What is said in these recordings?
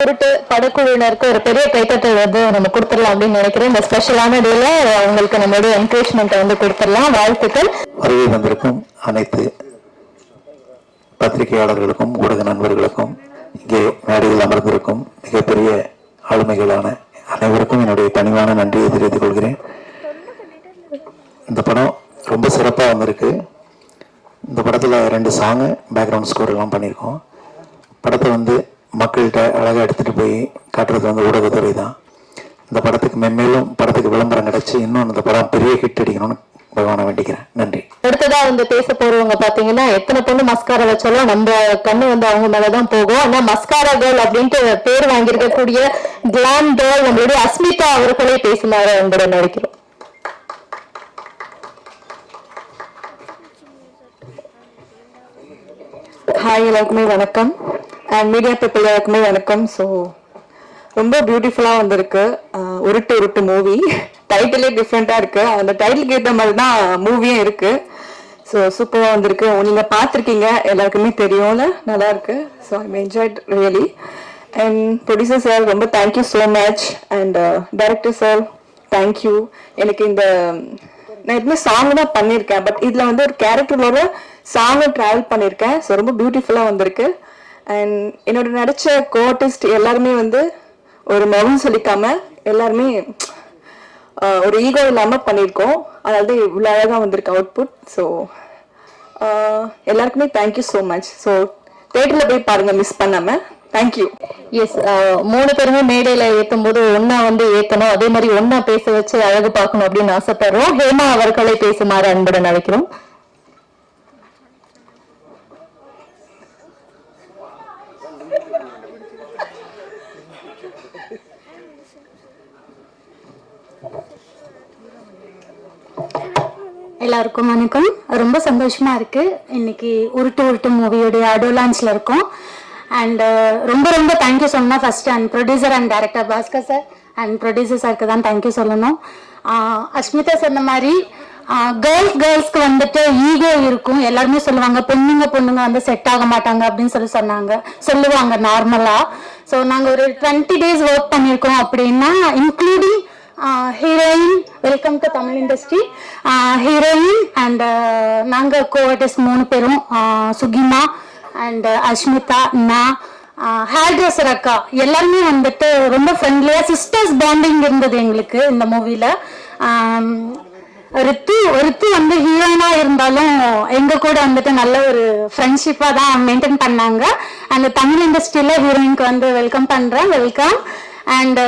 பொருட்டு படக்குழுவினருக்கு ஒரு பெரிய கைத்தட்டல் வந்து நம்ம கொடுத்துடலாம் அப்படின்னு நினைக்கிறேன். இந்த ஸ்பெஷலான டேல அவங்களுக்கு நம்மளுடைய என்கரேஜ்மெண்ட் வந்து கொடுத்துடலாம். வாழ்த்துக்கள். வருகை வந்திருக்கும் அனைத்து பத்திரிகையாளர்களுக்கும் ஊடக நண்பர்களுக்கும் இங்கே மேடையில் அமர்ந்திருக்கும் மிகப்பெரிய ஆளுமைகளான அனைவருக்கும் என்னுடைய பணிவான நன்றியை தெரிவித்துக் கொள்கிறேன். இந்த படம் ரொம்ப சிறப்பாக வந்திருக்கு. இந்த படத்தில் 2 சாங்கு பேக்ரவுண்ட் ஸ்கோர் எல்லாம் பண்ணியிருக்கோம். படத்தை வந்து மக்கள்கிட்ட அழகாக எடுத்துகிட்டு போய் காட்டுறது வந்து ஊடகத்துறை தான். இந்த படத்துக்கு மென்மேலும் படத்துக்கு விளம்பரம் கிடைச்சி இன்னும் இந்த படம் பெரிய ஹிட் அடிக்கணும்னு பகவானை வேண்டிக்கிறேன். நன்றி. அடுத்ததா வந்து பேச போறவங்க பாத்தீங்கன்னா, எத்தனை பொண்ணு மஸ்காரா வச்சாலும் நம்ம கண்ணு வந்து அவங்க மேலதான் போகும். ஆனா மஸ்காரா கேர்ள் அப்படின்ட்டு பேர் வாங்கியிருக்கக்கூடிய கிளாம் கேர்ள் நம்மளுடைய அஸ்மிதா அவர்களே பேசுமாறு என்பதை நினைக்கிறோம். ஹாய், எல்லாருக்குமே வணக்கம். அண்ட் மீடியா பீப்புள் எல்லாருக்குமே வணக்கம். ஸோ ரொம்ப பியூட்டிஃபுல்லாக வந்திருக்கு. உருட்டு உருட்டு மூவி டைட்டிலே டிஃப்ரெண்ட்டாக இருக்கு. அந்த டைட்டிலுக்கு ஏற்ற மாதிரி தான் மூவியும் இருக்கு. ஸோ சூப்பராக வந்திருக்கு. நீங்கள் பார்த்துருக்கீங்க, எல்லாருக்குமே தெரியும்ல, நல்லா இருக்கு. So I enjoyed really. And producer sir ரொம்ப thank you so much. And director sir thank you. எனக்கு இந்த நான் எப்பவுமே சாங் தான் பண்ணியிருக்கேன், பட் இதில் வந்து ஒரு கேரக்டரோட சாங்கை ட்ராவல் பண்ணியிருக்கேன். ஸோ ரொம்ப பியூட்டிஃபுல்லாக வந்திருக்கு. அண்ட் என்னோட நடிச்ச கோஆர்டிஸ்ட் எல்லாருமே வந்து ஒரு மௌனம் சொல்லிக்காம எல்லாருமே ஒரு ஈகோ இல்லாமல் பண்ணியிருக்கோம். அதாவது இவ்வளோ அழகாக வந்திருக்கு அவுட்புட். ஸோ எல்லாருக்குமே தேங்க்யூ ஸோ மச். ஸோ தேட்டரில் போய் பாருங்க, மிஸ் பண்ணாமல். தேங்க்யூ. எஸ், 3 பேருமே மேடையில ஏற்றும் போது ஒன்னா வந்து ஏத்தணும், அதே மாதிரி ஒன்னா பேச வச்சு அழகு பார்க்கணும் அப்படின்னு ஆசைப்படுறோம். ஹேமா அவர்களை பேசுமாறு அன்புடன் நினைக்கிறோம். எல்லாருக்கும் வணக்கம். ரொம்ப சந்தோஷமா இருக்கு. இன்னைக்கு உருட்டு உருட்டு மூவியோடைய ஆடியோ லான்ச்ல இருக்கோம். அண்ட் ரொம்ப ரொம்ப தேங்க்யூ சொல்லணும் first and producer and director Bhaskar sir and producer சாருக்கு தான் தேங்க்யூ சொல்லணும். அஸ்மிதா சொன்ன மாதிரி கேர்ள்ஸ்க்கு வந்துட்டு ஈகோ இருக்கும். எல்லாருமே சொல்லுவாங்க பொண்ணுங்க வந்து செட் ஆக மாட்டாங்க அப்படின்னு சொல்லுவாங்க நார்மலா. ஸோ நாங்கள் ஒரு 20 days ஒர்க் பண்ணியிருக்கோம். அப்படின்னா including heroine, welcome to Tamil industry, heroine and நாங்கள் கோஆர்டிஸ்ட் 3 பேரும், சுகிமா அண்ட் அஸ்மிதா, நான், ஹேர் ட்ரெஸ்ஸர் அக்கா, எல்லாருமே வந்துட்டு ரொம்ப ஃப்ரெண்ட்லியாக சிஸ்டர்ஸ் பாண்டிங் இருந்தது எங்களுக்கு இந்த மூவியில். ரித்து வந்து ஹீரோயினா இருந்தாலும் எங்க கூட வந்துட்டு நல்ல ஒரு ஃப்ரெண்ட்ஷிப்பாக தான் மெயின்டைன் பண்ணாங்க. அந்த தமிழ் இண்டஸ்ட்ரியில் ஹீரோயினுக்கு வந்து வெல்கம் பண்ணுறேன், வெல்கம். அண்ட்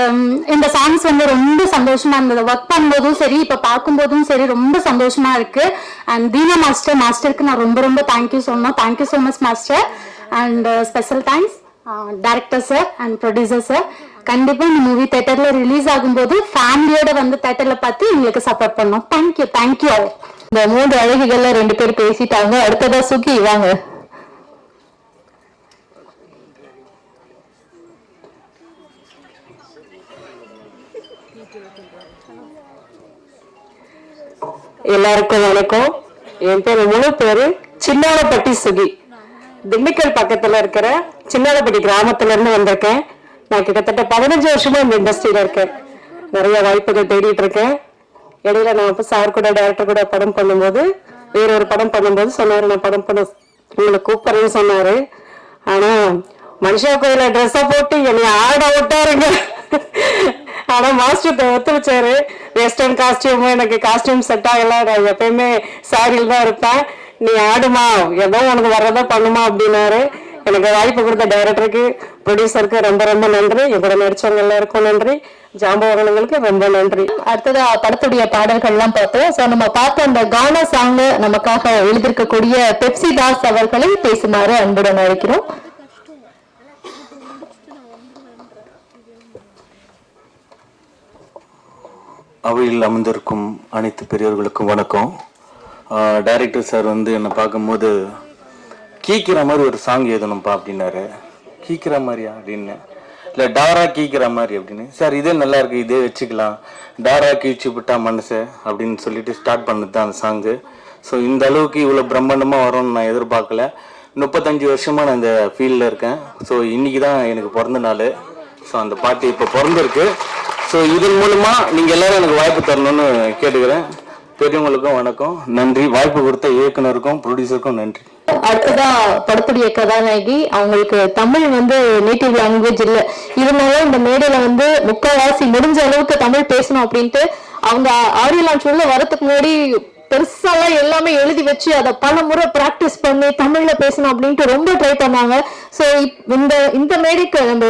இந்த சாங்ஸ் வந்து ரொம்ப சந்தோஷமா இருந்தது. ஒர்க் பண்ணும்போதும் சரி, இப்போ பார்க்கும்போதும் சரி, ரொம்ப சந்தோஷமா இருக்கு. அண்ட் தீனா மாஸ்டருக்கு நான் ரொம்ப ரொம்ப தேங்க்யூ சொல்லணும். Thank you so much master. And special thanks director sir and producer sir. கண்டிப்பா இந்த மூவி தியேட்டர்ல ரிலீஸ் ஆகும்போது ஃபேமிலியோட வந்து தியேட்டர்ல பார்த்து எங்களுக்கு சப்போர்ட் பண்ணோம். Thank you thank you. இந்த 3 அழகிகள்ல 2 பேர் பேசிட்டாங்க. அடுத்ததா சுகி வாங்க. எல்லாருக்கும் வணக்கம். என் பேர் முழு பேரு சின்னாலப்பட்டி சுகி. திண்டுக்கல் பக்கத்துல இருக்கிற சின்னாலப்பட்டி கிராமத்துல இருந்து வந்திருக்கேன். நான் கிட்டத்தட்ட 15 வருஷமா இந்த இண்டஸ்ட்ரியில இருக்கேன். நிறைய வாய்ப்புகள் தேடிட்டு இருக்கேன். இடையில நான் சார் கூட டைரக்டர் கூட படம் பண்ணும்போது, வேற ஒரு படம் பண்ணும்போது சொன்னாரு, நான் படம் பண்ண உங்களை கூப்பிடுறேன்னு சொன்னாரு. ஆனா மனுஷா கோயில ட்ரெஸ்ஸை போட்டு என்னை ஆட விட்டாருங்க. ஆனா மாஸ்டர் ஒத்து வச்சாரு. வெஸ்டர்ன் காஸ்டியூம் எனக்கு காஸ்டியூம் செட் ஆகல. நான் எப்பயுமே சாரியில் தான் இருப்பேன். நீ ஆடுமா, ஏதோ உனக்கு வர்றதா பண்ணுமா அப்படின்னாரு. எனக்கு வாய்ப்பு கொடுத்த டைரக்டருக்கு, ப்ரொடியூசருக்கு ரொம்ப ரொம்ப நன்றி. என் கூட நடிச்சவங்க எல்லாருக்கும் நன்றி. ஜாம்பவங்களுக்கு ரொம்ப நன்றி. அடுத்ததா படத்துடைய பாடல்கள்லாம் பார்த்தோம். ஸோ நம்ம பார்த்த அந்த கானா சாங் நமக்காக எழுதியிருக்கக்கூடிய பெப்சி தாஸ் அவர்களை பேசுமாறு அன்புடன் அழைக்கிறோம். அவையில் அமர்ந்திருக்கும் அனைத்து பெரியவர்களுக்கும் வணக்கம். டைரக்டர் சார் வந்து என்னை பார்க்கும்போது கீக்கிற மாதிரி ஒரு சாங் எழுதணும்ப்பா அப்படின்னாரு. கீக்கிற மாதிரியா அப்படின்னு, இல்லை டாரா கீக்கிற மாதிரி அப்படின்னு. சார் இதே நல்லா இருக்கு, இதே வச்சுக்கலாம், டாரா கீழ்ச்சி விட்டா மனசு அப்படின்னு சொல்லிட்டு ஸ்டார்ட் பண்ணது தான் அந்த சாங்கு. ஸோ இந்த அளவுக்கு இவ்வளோ பிரம்மாண்டமாக வரும்னு நான் எதிர்பார்க்கல. 35 வருஷமாக நான் இந்த ஃபீல்டில் இருக்கேன். ஸோ இன்றைக்கி தான் எனக்கு பிறந்த நாள். ஸோ அந்த பாட்டு இப்போ பிறந்திருக்கு. ஸோ இதன் மூலமா நீங்கள் எல்லாரும் எனக்கு வாய்ப்பு தரணும்னு கேட்டுக்கிறேன். பெரியவங்களுக்கும் வணக்கம், நன்றி. வாய்ப்பு கொடுத்த இயக்குனருக்கும் ப்ரொடியூசருக்கும் நன்றி. அடுத்ததா படத்துடைய கதாநாயகி, அவங்களுக்கு தமிழ் வந்து நேட்டிவ் லாங்குவேஜ் இல்லை, இருந்தாலும் இந்த மேடையில வந்து முக்கால்வாசி முடிஞ்ச அளவுக்கு தமிழ் பேசணும் அப்படின்ட்டு அவங்க ஆடியோ லான்ச் உள்ள வரதுக்கு முன்னாடி பெருசாலாம் எல்லாமே எழுதி வச்சு அதை பல முறை பிராக்டிஸ் பண்ணி தமிழ்ல பேசணும் அப்படின்ட்டு ரொம்ப ட்ரை பண்ணாங்க. ஸோ இந்த மேடைக்கு நம்ம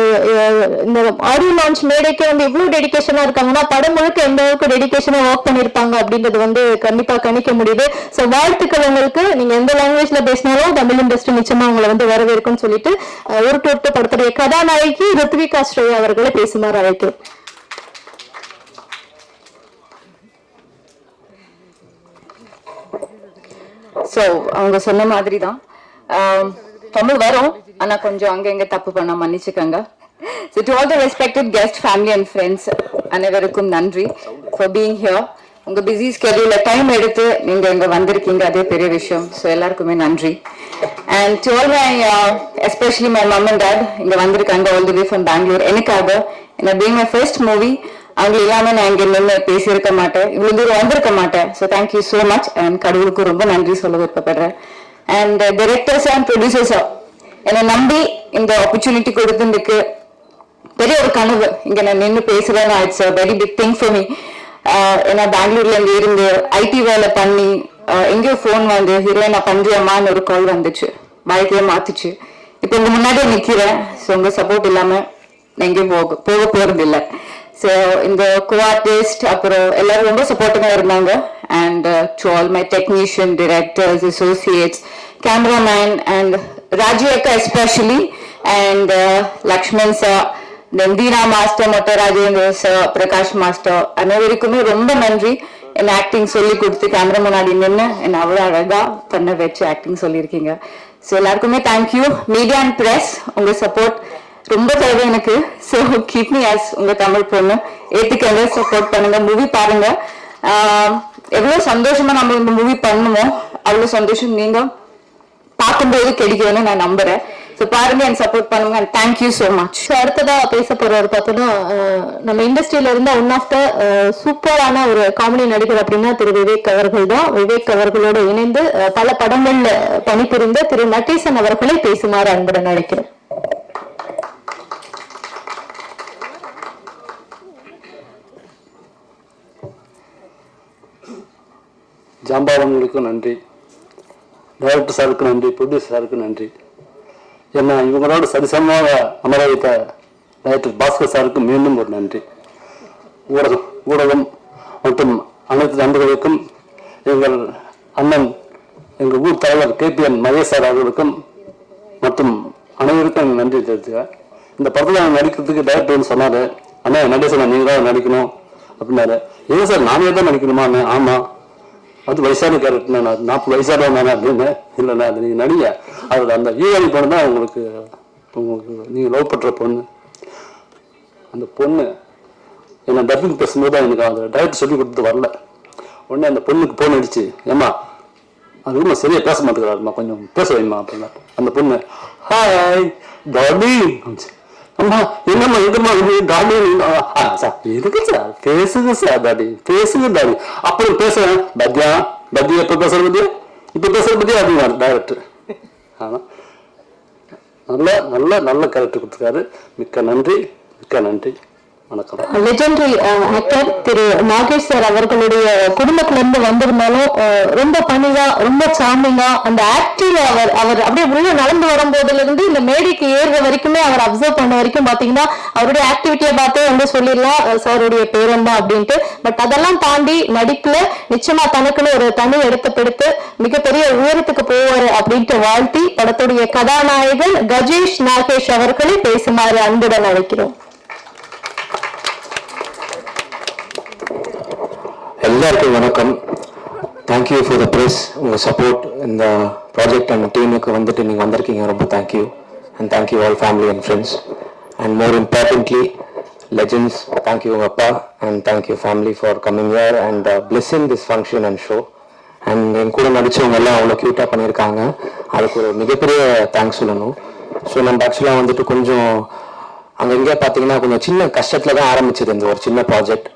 இந்த ஆடியோ லான்ச் மேடைக்கு வந்து இவ்வளவு டெடிகேஷனா இருக்காங்கன்னா படம் முழுக்க எந்த அளவுக்கு டெடிகேஷனா ஒர்க் பண்ணிருப்பாங்க அப்படின்றது வந்து கண்டிப்பா கணிக்க முடியுது. ஸோ வாழ்த்துக்கள் உங்களுக்கு. நீங்க எந்த லாங்குவேஜ்ல பேசினாலும் தமிழ் இண்டஸ்ட்ரி நிச்சயமா உங்களை வந்து வரவேற்கும்னு சொல்லிட்டு ஒரு டோட்டு படத்துடைய கதாநாயகி ரித்விகா ஸ்ரேயா அவர்களை பேசுமாறு அழைக்கிறோம். ஸோ அவங்க சொன்ன மாதிரி தான் தமிழ் வரும், ஆனால் கொஞ்சம் அங்கங்க தப்பு பண்ண மன்னிச்சுக்கோங்க. So to all the respected guest, family and friends அனைவருக்கும் நன்றி ஃபார் பீயிங் ஹியர். உங்கள் பிஸி ஸ்கெடியூல டைம் எடுத்து நீங்கள் இங்கே வந்திருக்கீங்க, அதே பெரிய விஷயம். ஸோ எல்லாருக்குமே நன்றி. And to all my especially my mum and dad இங்கே வந்திருக்காங்க all the way from Bangalore. எனக்காக என்ன பீங் மை ஃபர்ஸ்ட் மூவி, அவங்க இல்லாமல் நான் இங்கே நின்று பேசியிருக்க மாட்டேன், இவ்வளோ தூரம் வந்திருக்க மாட்டேன். So thank you so much. And கடவுளுக்கு ரொம்ப நன்றி சொல்ல விருப்பப்படுறேன். அண்ட் டைரக்டர்ஸ் அண்ட் ப்ரொடியூசர்ஸா என்னை நம்பி இந்த ஆப்பர்ச்சுனிட்டி கொடுத்ததுக்கு பெரிய ஒரு கனவு இங்கே நான் நின்று பேசுறேன்னா it's a very big thing for me. ஏன்னா பெங்களூர்ல இருந்து இருந்து ஐடி வேலை பண்ணி எங்கேயோ ஃபோன் வந்து ஹீரோயினா பண்றியம்மான்னு ஒரு கால் வந்துச்சு, வாழ்க்கையை மாத்துச்சு. இப்போ உங்க முன்னாடியே நிற்கிறேன். ஸோ உங்க சப்போர்ட் இல்லாமல் நான் எங்கேயும் போக போறது இல்லை. ஸோ இந்த கோ-ஆர்டிஸ்ட் அப்புறம் எல்லாரும் ரொம்ப சப்போர்ட்டிவாக இருந்தாங்க. And to all my technician, directors, associates, cameraman and Raju அக்கா especially, and Lakshman sir, then Dheena master, மொட்டை ராஜேந்திர சார், பிரகாஷ் மாஸ்டர், அனைவருக்குமே ரொம்ப நன்றி. என்ன ஆக்டிங் சொல்லி கொடுத்து கேமரா முன்னாடி நின்று என்னை அவ்வளோ அழகாக பண்ண வச்சு ஆக்டிங் சொல்லியிருக்கீங்க. ஸோ எல்லாருக்குமே தேங்க்யூ. மீடியா அண்ட் ப்ரெஸ், உங்கள் சப்போர்ட் ரொம்ப தேவை எனக்கு. ஸோ கீப் மீ ஆஸ் உங்க தமிழ் பொண்ணு. ஏத்துக்கங்க, சப்போர்ட் பண்ணுங்க, மூவி பாருங்க. எவ்வளவு சந்தோஷமா நம்ம இந்த மூவி பண்ணுவோம், அவ்வளவு சந்தோஷம் நீங்க பார்க்கும்போது கிடைக்குதுன்னு நான் நம்புறேன். ஸோ பாருங்க, எனக்கு சப்போர்ட் பண்ணுங்க. And thank you so much. So அடுத்ததா பேச போறவர் பார்த்தோன்னா நம்ம இண்டஸ்ட்ரியில இருந்த ஒன் ஆஃப் த சூப்பரான ஒரு காமெடி நடிகர் அப்படின்னா திரு விவேக் அவர்கள் தான். விவேக் அவர்களோடு இணைந்து பல படங்கள்ல பணிபுரிந்த திரு நடேசன் அவர்களை பேசுமாறு அன்புடன் அழைக்கிறோம். ஜாம்பாவன்களுக்கும் நன்றி, டைரக்டர் சாருக்கு நன்றி, ப்ரொடியூசர் சாருக்கு நன்றி. ஏன்னா இவங்களோட சரிசமமாக அமர வைத்த டைரக்டர் பாஸ்கர் சாருக்கு மீண்டும் ஒரு நன்றி. ஊடகம் மற்றும் அனைத்து நண்பர்களுக்கும், எங்கள் அண்ணன், எங்கள் ஊர் தலைவர் KPN மகேஷ் சார் அவர்களுக்கும் மற்றும் அனைவருக்கும் நன்றி தெரிவிச்சுக்கிறேன். இந்த படத்தில் நான் நடிக்கிறதுக்கு டைரக்டர் வந்து சொன்னார், அண்ணா நடேசன் நீங்கள் தான் நடிக்கணும் அப்படின்னாரு. ஏன் சார் நானே தான் நடிக்கணுமா? ஆமாம், அது வயசான கேரக்டர், நான் 40 வயசானவன் தானே அப்படின்னு. இல்லைண்ணா அது நீங்கள் நடிங்க, அதில் அந்த ஈவாளி பொண்ணு தான் உங்களுக்கு நீங்கள் லவ் பண்ணுற பொண்ணு. அந்த பொண்ணு என்னை டப்பிங் பேசும்போது தான் எனக்கு அந்த டைரக்டர் சொல்லி கொடுத்து வரல. உடனே அந்த பொண்ணுக்கு ஃபோன் அடிச்சு, ஏம்மா அது நான் சரியாக பேச மாட்டேங்கிறாருமா, கொஞ்சம் பேச வைமா அப்படின்னா. அந்த பொண்ணு ஹாய் டார்லிங், அம்மா என்னம்மா எங்கம்மா டார்லிங், சார் எதுக்கு சார் பேசுங்க சார் டாடி, பேசுங்க டாடி. அப்புறம் பேசுறேன் பத்யா பத்யா, எப்போ பேசுற பத்தியா, இப்போ பேசுற பத்தியா அப்படின்னா டைரக்டர். ஆனால் நல்ல நல்ல நல்ல கேரக்டர் கொடுத்துருக்காரு. மிக்க நன்றி, மிக்க நன்றி. வணக்கம். லெஜெண்டரி ஆக்டர் திரு நாகேஷ் சார் அவர்களுடைய குடும்பத்துல இருந்து வந்திருந்தாலும் ரொம்ப பணிவா, ரொம்ப சாமிங்கா அந்த ஆக்டிவ் அவர் அப்படியே உள்ள நடந்து வரும்போதுல இருந்து இந்த மேடைக்கு ஏறுற வரைக்குமே அவர் அப்சர்வ் பண்ண வரைக்கும் பாத்தீங்கன்னா அவருடைய ஆக்டிவிட்டியை பார்த்தே வந்து சொல்லிடலாம் சாருடைய பேரன் தான் அப்படின்ட்டு. பட் அதெல்லாம் தாண்டி நடிப்புல நிச்சயமா தனக்குன்னு ஒரு தனி எடுத்து மிகப்பெரிய உயரத்துக்கு போவாரு அப்படின்ட்டு வாழ்த்தி படத்துடைய கதாநாயகன் கஜேஷ் நாகேஷ் அவர்களை பேசுமாறு அன்புடன் அழைக்கிறோம். எல்லாருக்கும் வணக்கம். தேங்க்யூ ஃபார் த ப்ரெஸ், உங்கள் சப்போர்ட் இந்த ப்ராஜெக்ட் அண்ட் டீமுக்கு வந்துட்டு நீங்கள் வந்திருக்கீங்க, ரொம்ப thank you. And thank you all family and friends. And more importantly legends, thank you அப்பா and thank you family for coming here and blessing this function and show. And என் கூட நடித்தவங்க எல்லாம் அவ்வளோ க்யூட்டாக பண்ணியிருக்காங்க, அதுக்கு ஒரு மிகப்பெரிய தேங்க்ஸ் சொல்லணும். ஸோ நம்ம ஆக்சுவலாக வந்துட்டு கொஞ்சம் அங்கங்கே பார்த்தீங்கன்னா கொஞ்சம் சின்ன கஷ்டத்தில் தான் ஆரம்பிச்சது இந்த ஒரு சின்ன ப்ராஜெக்ட்.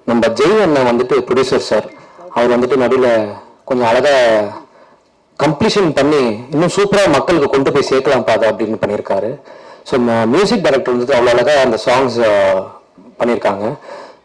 நம்ம ஜெய் அண்ணன் வந்துட்டு ப்ரொடியூசர் சார், அவர் வந்துட்டு நடுவில் கொஞ்சம் அழகாக கம்ப்ளீஷன் பண்ணி இன்னும் சூப்பராக மக்களுக்கு கொண்டு போய் சேர்க்கலாம் பாதை அப்படின்னு பண்ணியிருக்காரு. ஸோ மியூசிக் டைரக்டர் வந்துட்டு அவ்வளோ அழகாக அந்த சாங்ஸ் பண்ணியிருக்காங்க.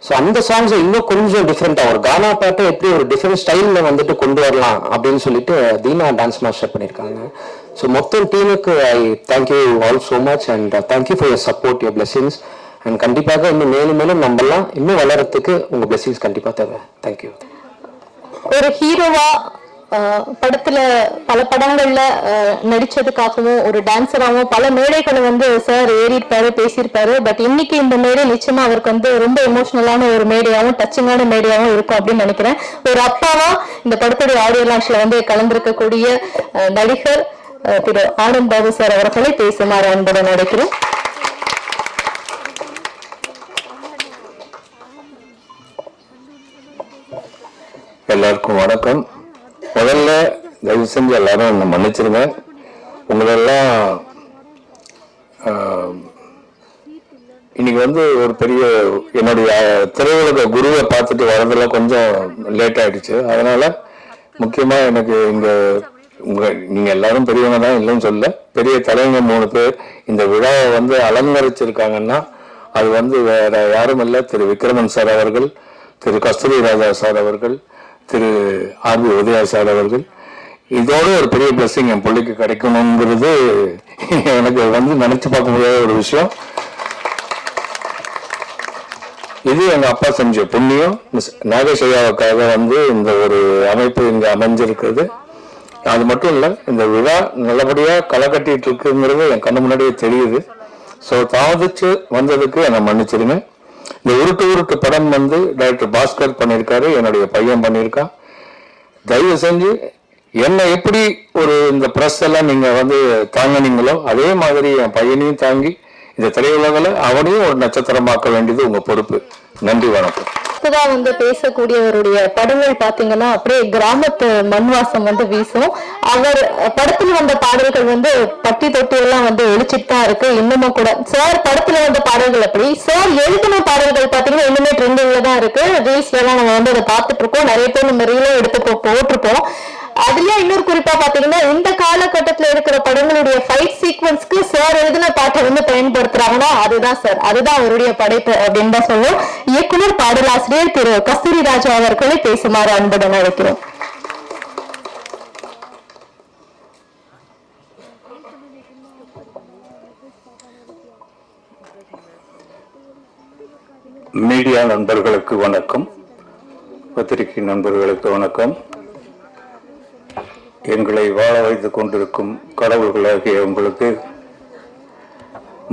ஸோ அந்த சாங்ஸை இன்னும் கொஞ்சம் டிஃப்ரெண்ட்டாக ஒரு கானா பாட்டை எப்படி ஒரு டிஃப்ரெண்ட் ஸ்டைலில் வந்துட்டு கொண்டு வரலாம் அப்படின்னு சொல்லிட்டு தீனா டான்ஸ் மாஸ்டர் பண்ணியிருக்காங்க. ஸோ மொத்தம் டீமுக்கு I thank you all so much and thank you for your support, your blessings. And கண்டிப்பாக இன்னும் மேலும் மேலும் நம்மலாம் இன்னும் வளரத்துக்கு உங்கள் பிளெஸிங்ஸ் கண்டிப்பாக தேவை. தேங்க்யூ. ஒரு ஹீரோவா படத்துல பல படங்கள்ல நடிச்சதுக்காகவும் ஒரு டான்சராகவும் பல மேடைகளை வந்து சார் ஏறியிருப்பாரு, பேசியிருப்பாரு. பட் இன்னைக்கு இந்த மேடை நிச்சயமா அவருக்கு வந்து ரொம்ப எமோஷனலான ஒரு மேடையாகவும் டச்சிங்கான மேடையாகவும் இருக்கும் அப்படின்னு நினைக்கிறேன். ஒரு அப்பாவா இந்த படத்துடைய ஆடியோ லான்ச்ல வந்து கலந்திருக்கக்கூடிய நடிகர் திரு ஆனந்த் பாபு சார் அவர்களை பேசுமாறு அன்புடன் நடிக்கிறேன். எல்லாருக்கும் வணக்கம். முதல்ல தயவு செஞ்சு எல்லாரும் என்னை மன்னிச்சிருங்க. உங்களெல்லாம் இன்னைக்கு வந்து ஒரு பெரிய என்னுடைய திரையுலக குருவை பார்த்துட்டு வரதுல கொஞ்சம் லேட் ஆயிடுச்சு. அதனால முக்கியமா எனக்கு நீங்க எல்லாரும் பெரியவங்க தான், இல்லைன்னு சொல்ல, பெரிய தலைவங்க 3 பேர் இந்த விழாவை வந்து அலங்கரிச்சிருக்காங்கன்னா அது வந்து வேற யாரும் இல்லை, திரு விக்ரமன் சார் அவர்கள், திரு கஸ்தூரி ராஜா சார் அவர்கள், திரு ஆர்பி உதயா சார் அவர்கள். இதோட ஒரு பெரிய பிளஸிங் என் பிள்ளைக்கு கிடைக்கணுங்கிறது எனக்கு வந்து நினைச்சு பார்க்க முடியாத ஒரு விஷயம். இது எங்க அப்பா செஞ்ச புண்ணியம். நாகேஷையாவுக்காக வந்து இந்த ஒரு அமைப்பு இங்க அமைஞ்சிருக்கிறது. அது மட்டும் இல்ல, இந்த விழா நல்லபடியா களை கட்டிட்டு இருக்குங்கிறது என் கண்ணு முன்னாடியே தெரியுது. ஸோ தாமதிச்சு வந்ததுக்கு என்னை மன்னிச்சிருங்க. இந்த உருட்டு படம் வந்து டைரக்டர் பாஸ்கர் பண்ணியிருக்காரு, என்னுடைய பையன் பண்ணியிருக்கான். தயவு செஞ்சு என்னை எப்படி ஒரு இந்த ப்ரெஸ் எல்லாம் நீங்க வந்து தாங்கினீங்களோ அதே மாதிரி என் பையனையும் தாங்கி இந்த திரையுலகில் அவனையும் ஒரு நட்சத்திரமாக்க வேண்டியது உங்க பொறுப்பு. நன்றி, வணக்கம். வந்து பேசக்கூடியவருடைய படங்கள் பாத்தீங்கன்னா அப்படியே கிராமத்து மண்வாசம் வந்து வீசும். அவர் படத்துல வந்த பாடல்கள் வந்து பட்டி தொட்டி எல்லாம் வந்து ஒழிச்சிட்டு தான் இருக்கு இன்னமும் கூட. சார் படத்துல வந்த பாடல்கள் அப்படி, சார் எழுதின பாடல்கள் பாத்தீங்கன்னா இன்னுமே ட்ரெண்டிங்ல தான் இருக்கு. ரீல்ஸ்ல எல்லாம் நம்ம வந்து அதை பார்த்துட்டு இருக்கோம். நிறைய பேர் நம்ம ரீலும் எடுத்து போட்டிருப்போம். அதுலயே இன்னொரு குறிப்பா பாத்தீங்கன்னா இந்த காலகட்டத்துல இருக்கிற படங்களுடைய ஃபைட் சீக்வன்ஸ்க்கு சார் எழுதின பாட்டை வந்து பயன்படுத்துறாங்கன்னா அதுதான் சார், அதுதான் அவருடைய படைப்பு அப்படின்னு தான் சொல்லுவோம். இயக்குனர் பாடலாசிரியர் திரு கஸ்தூரி ராஜா அவர்களை பேசுமாறு அன்புடன் அழைக்கிறோம். மீடியா நண்பர்களுக்கு வணக்கம், பத்திரிகை நண்பர்களுக்கு வணக்கம். எங்களை வாழ வைத்துக் கொண்டிருக்கும் கடவுள்களாகிய உங்களுக்கு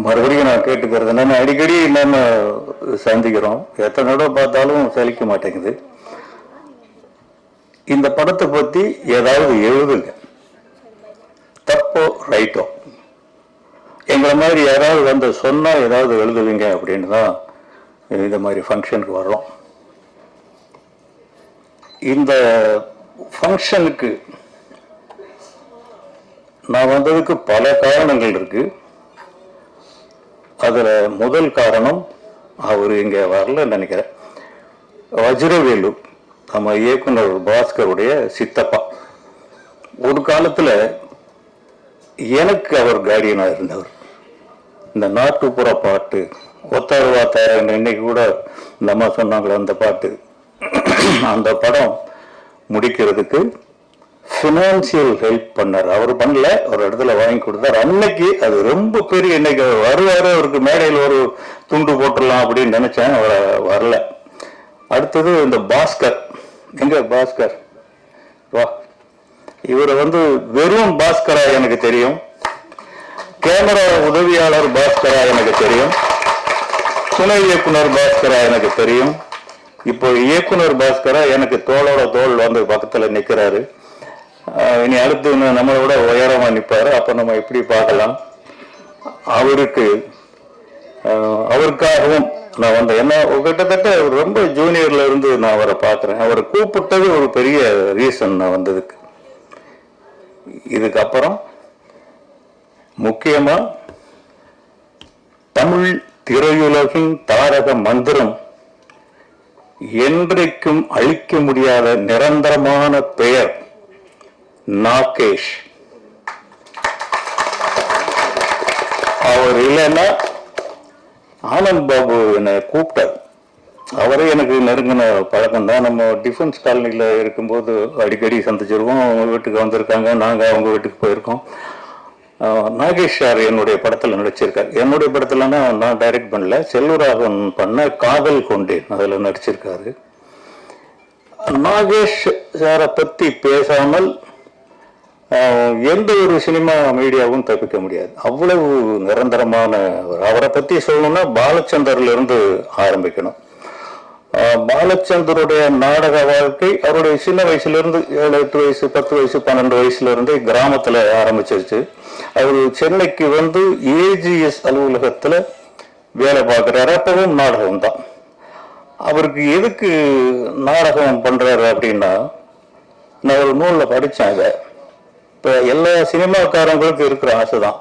மறுபடியும் நான் கேட்டுக்கிறது என்னன்னா, அடிக்கடி என்னென்ன சந்திக்கிறோம், எத்தனை தடவை பார்த்தாலும் சலிக்க மாட்டேங்குது. இந்த படத்தை பத்தி ஏதாவது எழுதுங்க, தப்போ ரைட்டோ. எங்களை மாதிரி யாராவது வந்து சொன்னா ஏதாவது எழுதுவீங்க அப்படின்னு தான் இந்த மாதிரி ஃபங்க்ஷனுக்கு வர்றோம். இந்த ஃபங்க்ஷனுக்கு நான் வந்ததுக்கு பல காரணங்கள் இருக்கு. அதுல முதல் காரணம், அவர் இங்க வரல நினைக்கிறேன், வஜ்ரவேலு நம்ம இயக்குனர் பாஸ்கருடைய சித்தப்பா. ஒரு காலத்துல எனக்கு அவர் கார்டியனா இருந்தவர். இந்த நாட்டுப்புற பாட்டு ஒத்தருவா தயார், இன்னைக்கு கூட இந்த அம்மா சொன்னாங்களே அந்த பாட்டு, அந்த படம் முடிக்கிறதுக்கு ஃபினான்சியல் ஹெல்ப் பண்ணார். அவர் பண்ணல, ஒரு இடத்துல வாங்கி கொடுத்தார். அன்னைக்கு அது ரொம்ப பெரிய, இன்னைக்கு வருவாரு, அவருக்கு மேடையில் ஒரு துண்டு போட்டுடலாம் அப்படின்னு நினைச்சேன், அவர் வரல. அடுத்தது இந்த பாஸ்கர், எங்க பாஸ்கர் வா, இவரை வந்து வெறும் பாஸ்கரா எனக்கு தெரியும், கேமரா உதவியாளர் பாஸ்கரா எனக்கு தெரியும், துணை இயக்குனர் பாஸ்கரா எனக்கு தெரியும், இப்போ இயக்குனர் பாஸ்கரா எனக்கு தோளோட தோல் வந்து பக்கத்துல நிக்கிறாரு. இனி அடுத்து நம்மளோட உயரமா நிற்பாரு, அப்ப நம்ம எப்படி பார்க்கலாம். அவருக்காகவும் நான் வந்த என்ன கிட்டத்தட்ட ரொம்ப ஜூனியர்ல இருந்து நான் அவரை பார்க்கிறேன். அவரை கூப்பிட்டது ஒரு பெரிய ரீசன் நான் வந்ததுக்கு. இதுக்கப்புறம் முக்கியமா தமிழ் திரையுலகின் தாரக மந்திரம், என்றைக்கும் அழிக்க முடியாத நிரந்தரமான பெயர் நாகேஷ். அவர் இல்லைன்னா ஆனந்த் பாபு என்னை கூப்பிட்டார். அவரே எனக்கு நெருங்கின பழக்கம் தான். நம்ம டிஃபென்ஸ் காலனியில் இருக்கும்போது அடிக்கடி சந்திச்சிருக்கோம். அவங்க வீட்டுக்கு வந்திருக்காங்க, நாங்கள் அவங்க வீட்டுக்கு போயிருக்கோம். நாகேஷ் சார் என்னுடைய படத்தில் நடிச்சிருக்கார். என்னுடைய படத்துலன்னா நான் டைரக்ட் பண்ணல, செல்வராகவன் பண்ண காதல் கொண்டேன் அதில் நடிச்சிருக்காரு. நாகேஷ் சாரை பற்றி பேசாமல் எந்த ஒரு சினிமா மீடியாவும் தப்பிக்க முடியாது. அவ்வளவு நிரந்தரமான அவரை பற்றி சொல்லணும்னா பாலச்சந்தர்ல இருந்து ஆரம்பிக்கணும். பாலச்சந்தருடைய நாடக வாழ்க்கை அவருடைய சின்ன வயசுல இருந்து 7, 8 வயசு, 10 வயசு, 12 வயசுல இருந்து கிராமத்துல ஆரம்பிச்சிருச்சு. அவர் சென்னைக்கு வந்து AGS அலுவலகத்துல வேலை பார்க்கிறாரு. அப்பவும் நாடகம் தான். அவருக்கு எதுக்கு நாடகம் பண்றாரு அப்படின்னா, நான் ஒரு நூலில் படித்தேன். அதை இப்போ எல்லா சினிமாக்காரங்களுக்கும் இருக்கிற ஆசை தான்.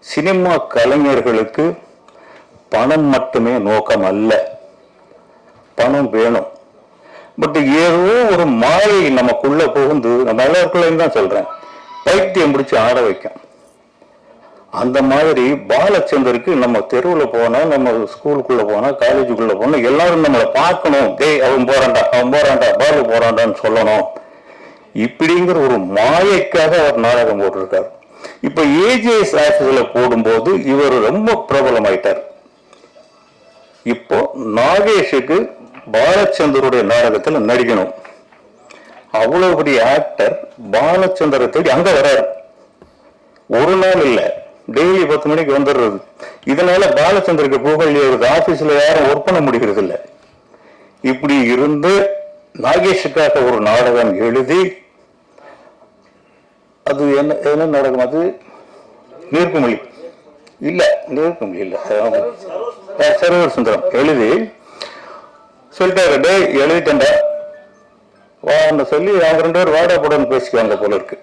சினிமா கலைஞர்களுக்கு பணம் மட்டுமே நோக்கம் அல்ல, பணம் வேணும். பட் ஏதோ ஒரு மாயை நமக்குள்ள புகுந்து, நம்ம எல்லாருக்குள்ளையும் தான் சொல்றேன், பைத்தியம் முடிச்சு ஆட வைக்கும். அந்த மாதிரி பாலச்சந்தருக்கு நம்ம தெருவில் போனா, நம்ம ஸ்கூலுக்குள்ள போனா, காலேஜுக்குள்ள போனா எல்லாரும் நம்மளை பார்க்கணும். டேய் அவன் போறான்டா, அவன் போறான்டா, பாலு போறான்டான்னு சொல்லணும். இப்படிங்கிற ஒரு மாயைக்காக அவர் நாடகம் போட்டிருக்காரு. இப்ப AGS ஆபீஸ்ல போடும்போது இவர் ரொம்ப பிரபலம் ஆயிட்டார். இப்போ நாகேஷுக்கு பாலச்சந்தருடைய நாடகத்தில் நடிக்கணும். அவ்வளவு பெரிய ஆக்டர் பாலச்சந்தரை தேடி அங்க வராரு. ஒரு நாள் இல்ல, டெய்லி 10 மணிக்கு வந்துடுறது. இதனால பாலச்சந்தருக்கு புகழ் ஏறுது. ஆபீஸ்ல யாரும் ஒர்க் பண்ண முடிகிறது இல்லை. இப்படி இருந்து நாகேஷுக்காக ஒரு நாடகம் எழுதி, அது என்ன நாடகம், அது நீர்க்குமிழி இல்ல, நீர்க்குமிழி இல்ல, சர்வர் சுந்தரம் எழுதி சொல்லிட்டாரு, டே எழுதிட்டேன்டா வான்னு சொல்லி அவங்க 2 பேர் வாடா போடன்னு பேசிக்குவாங்க போல இருக்கு.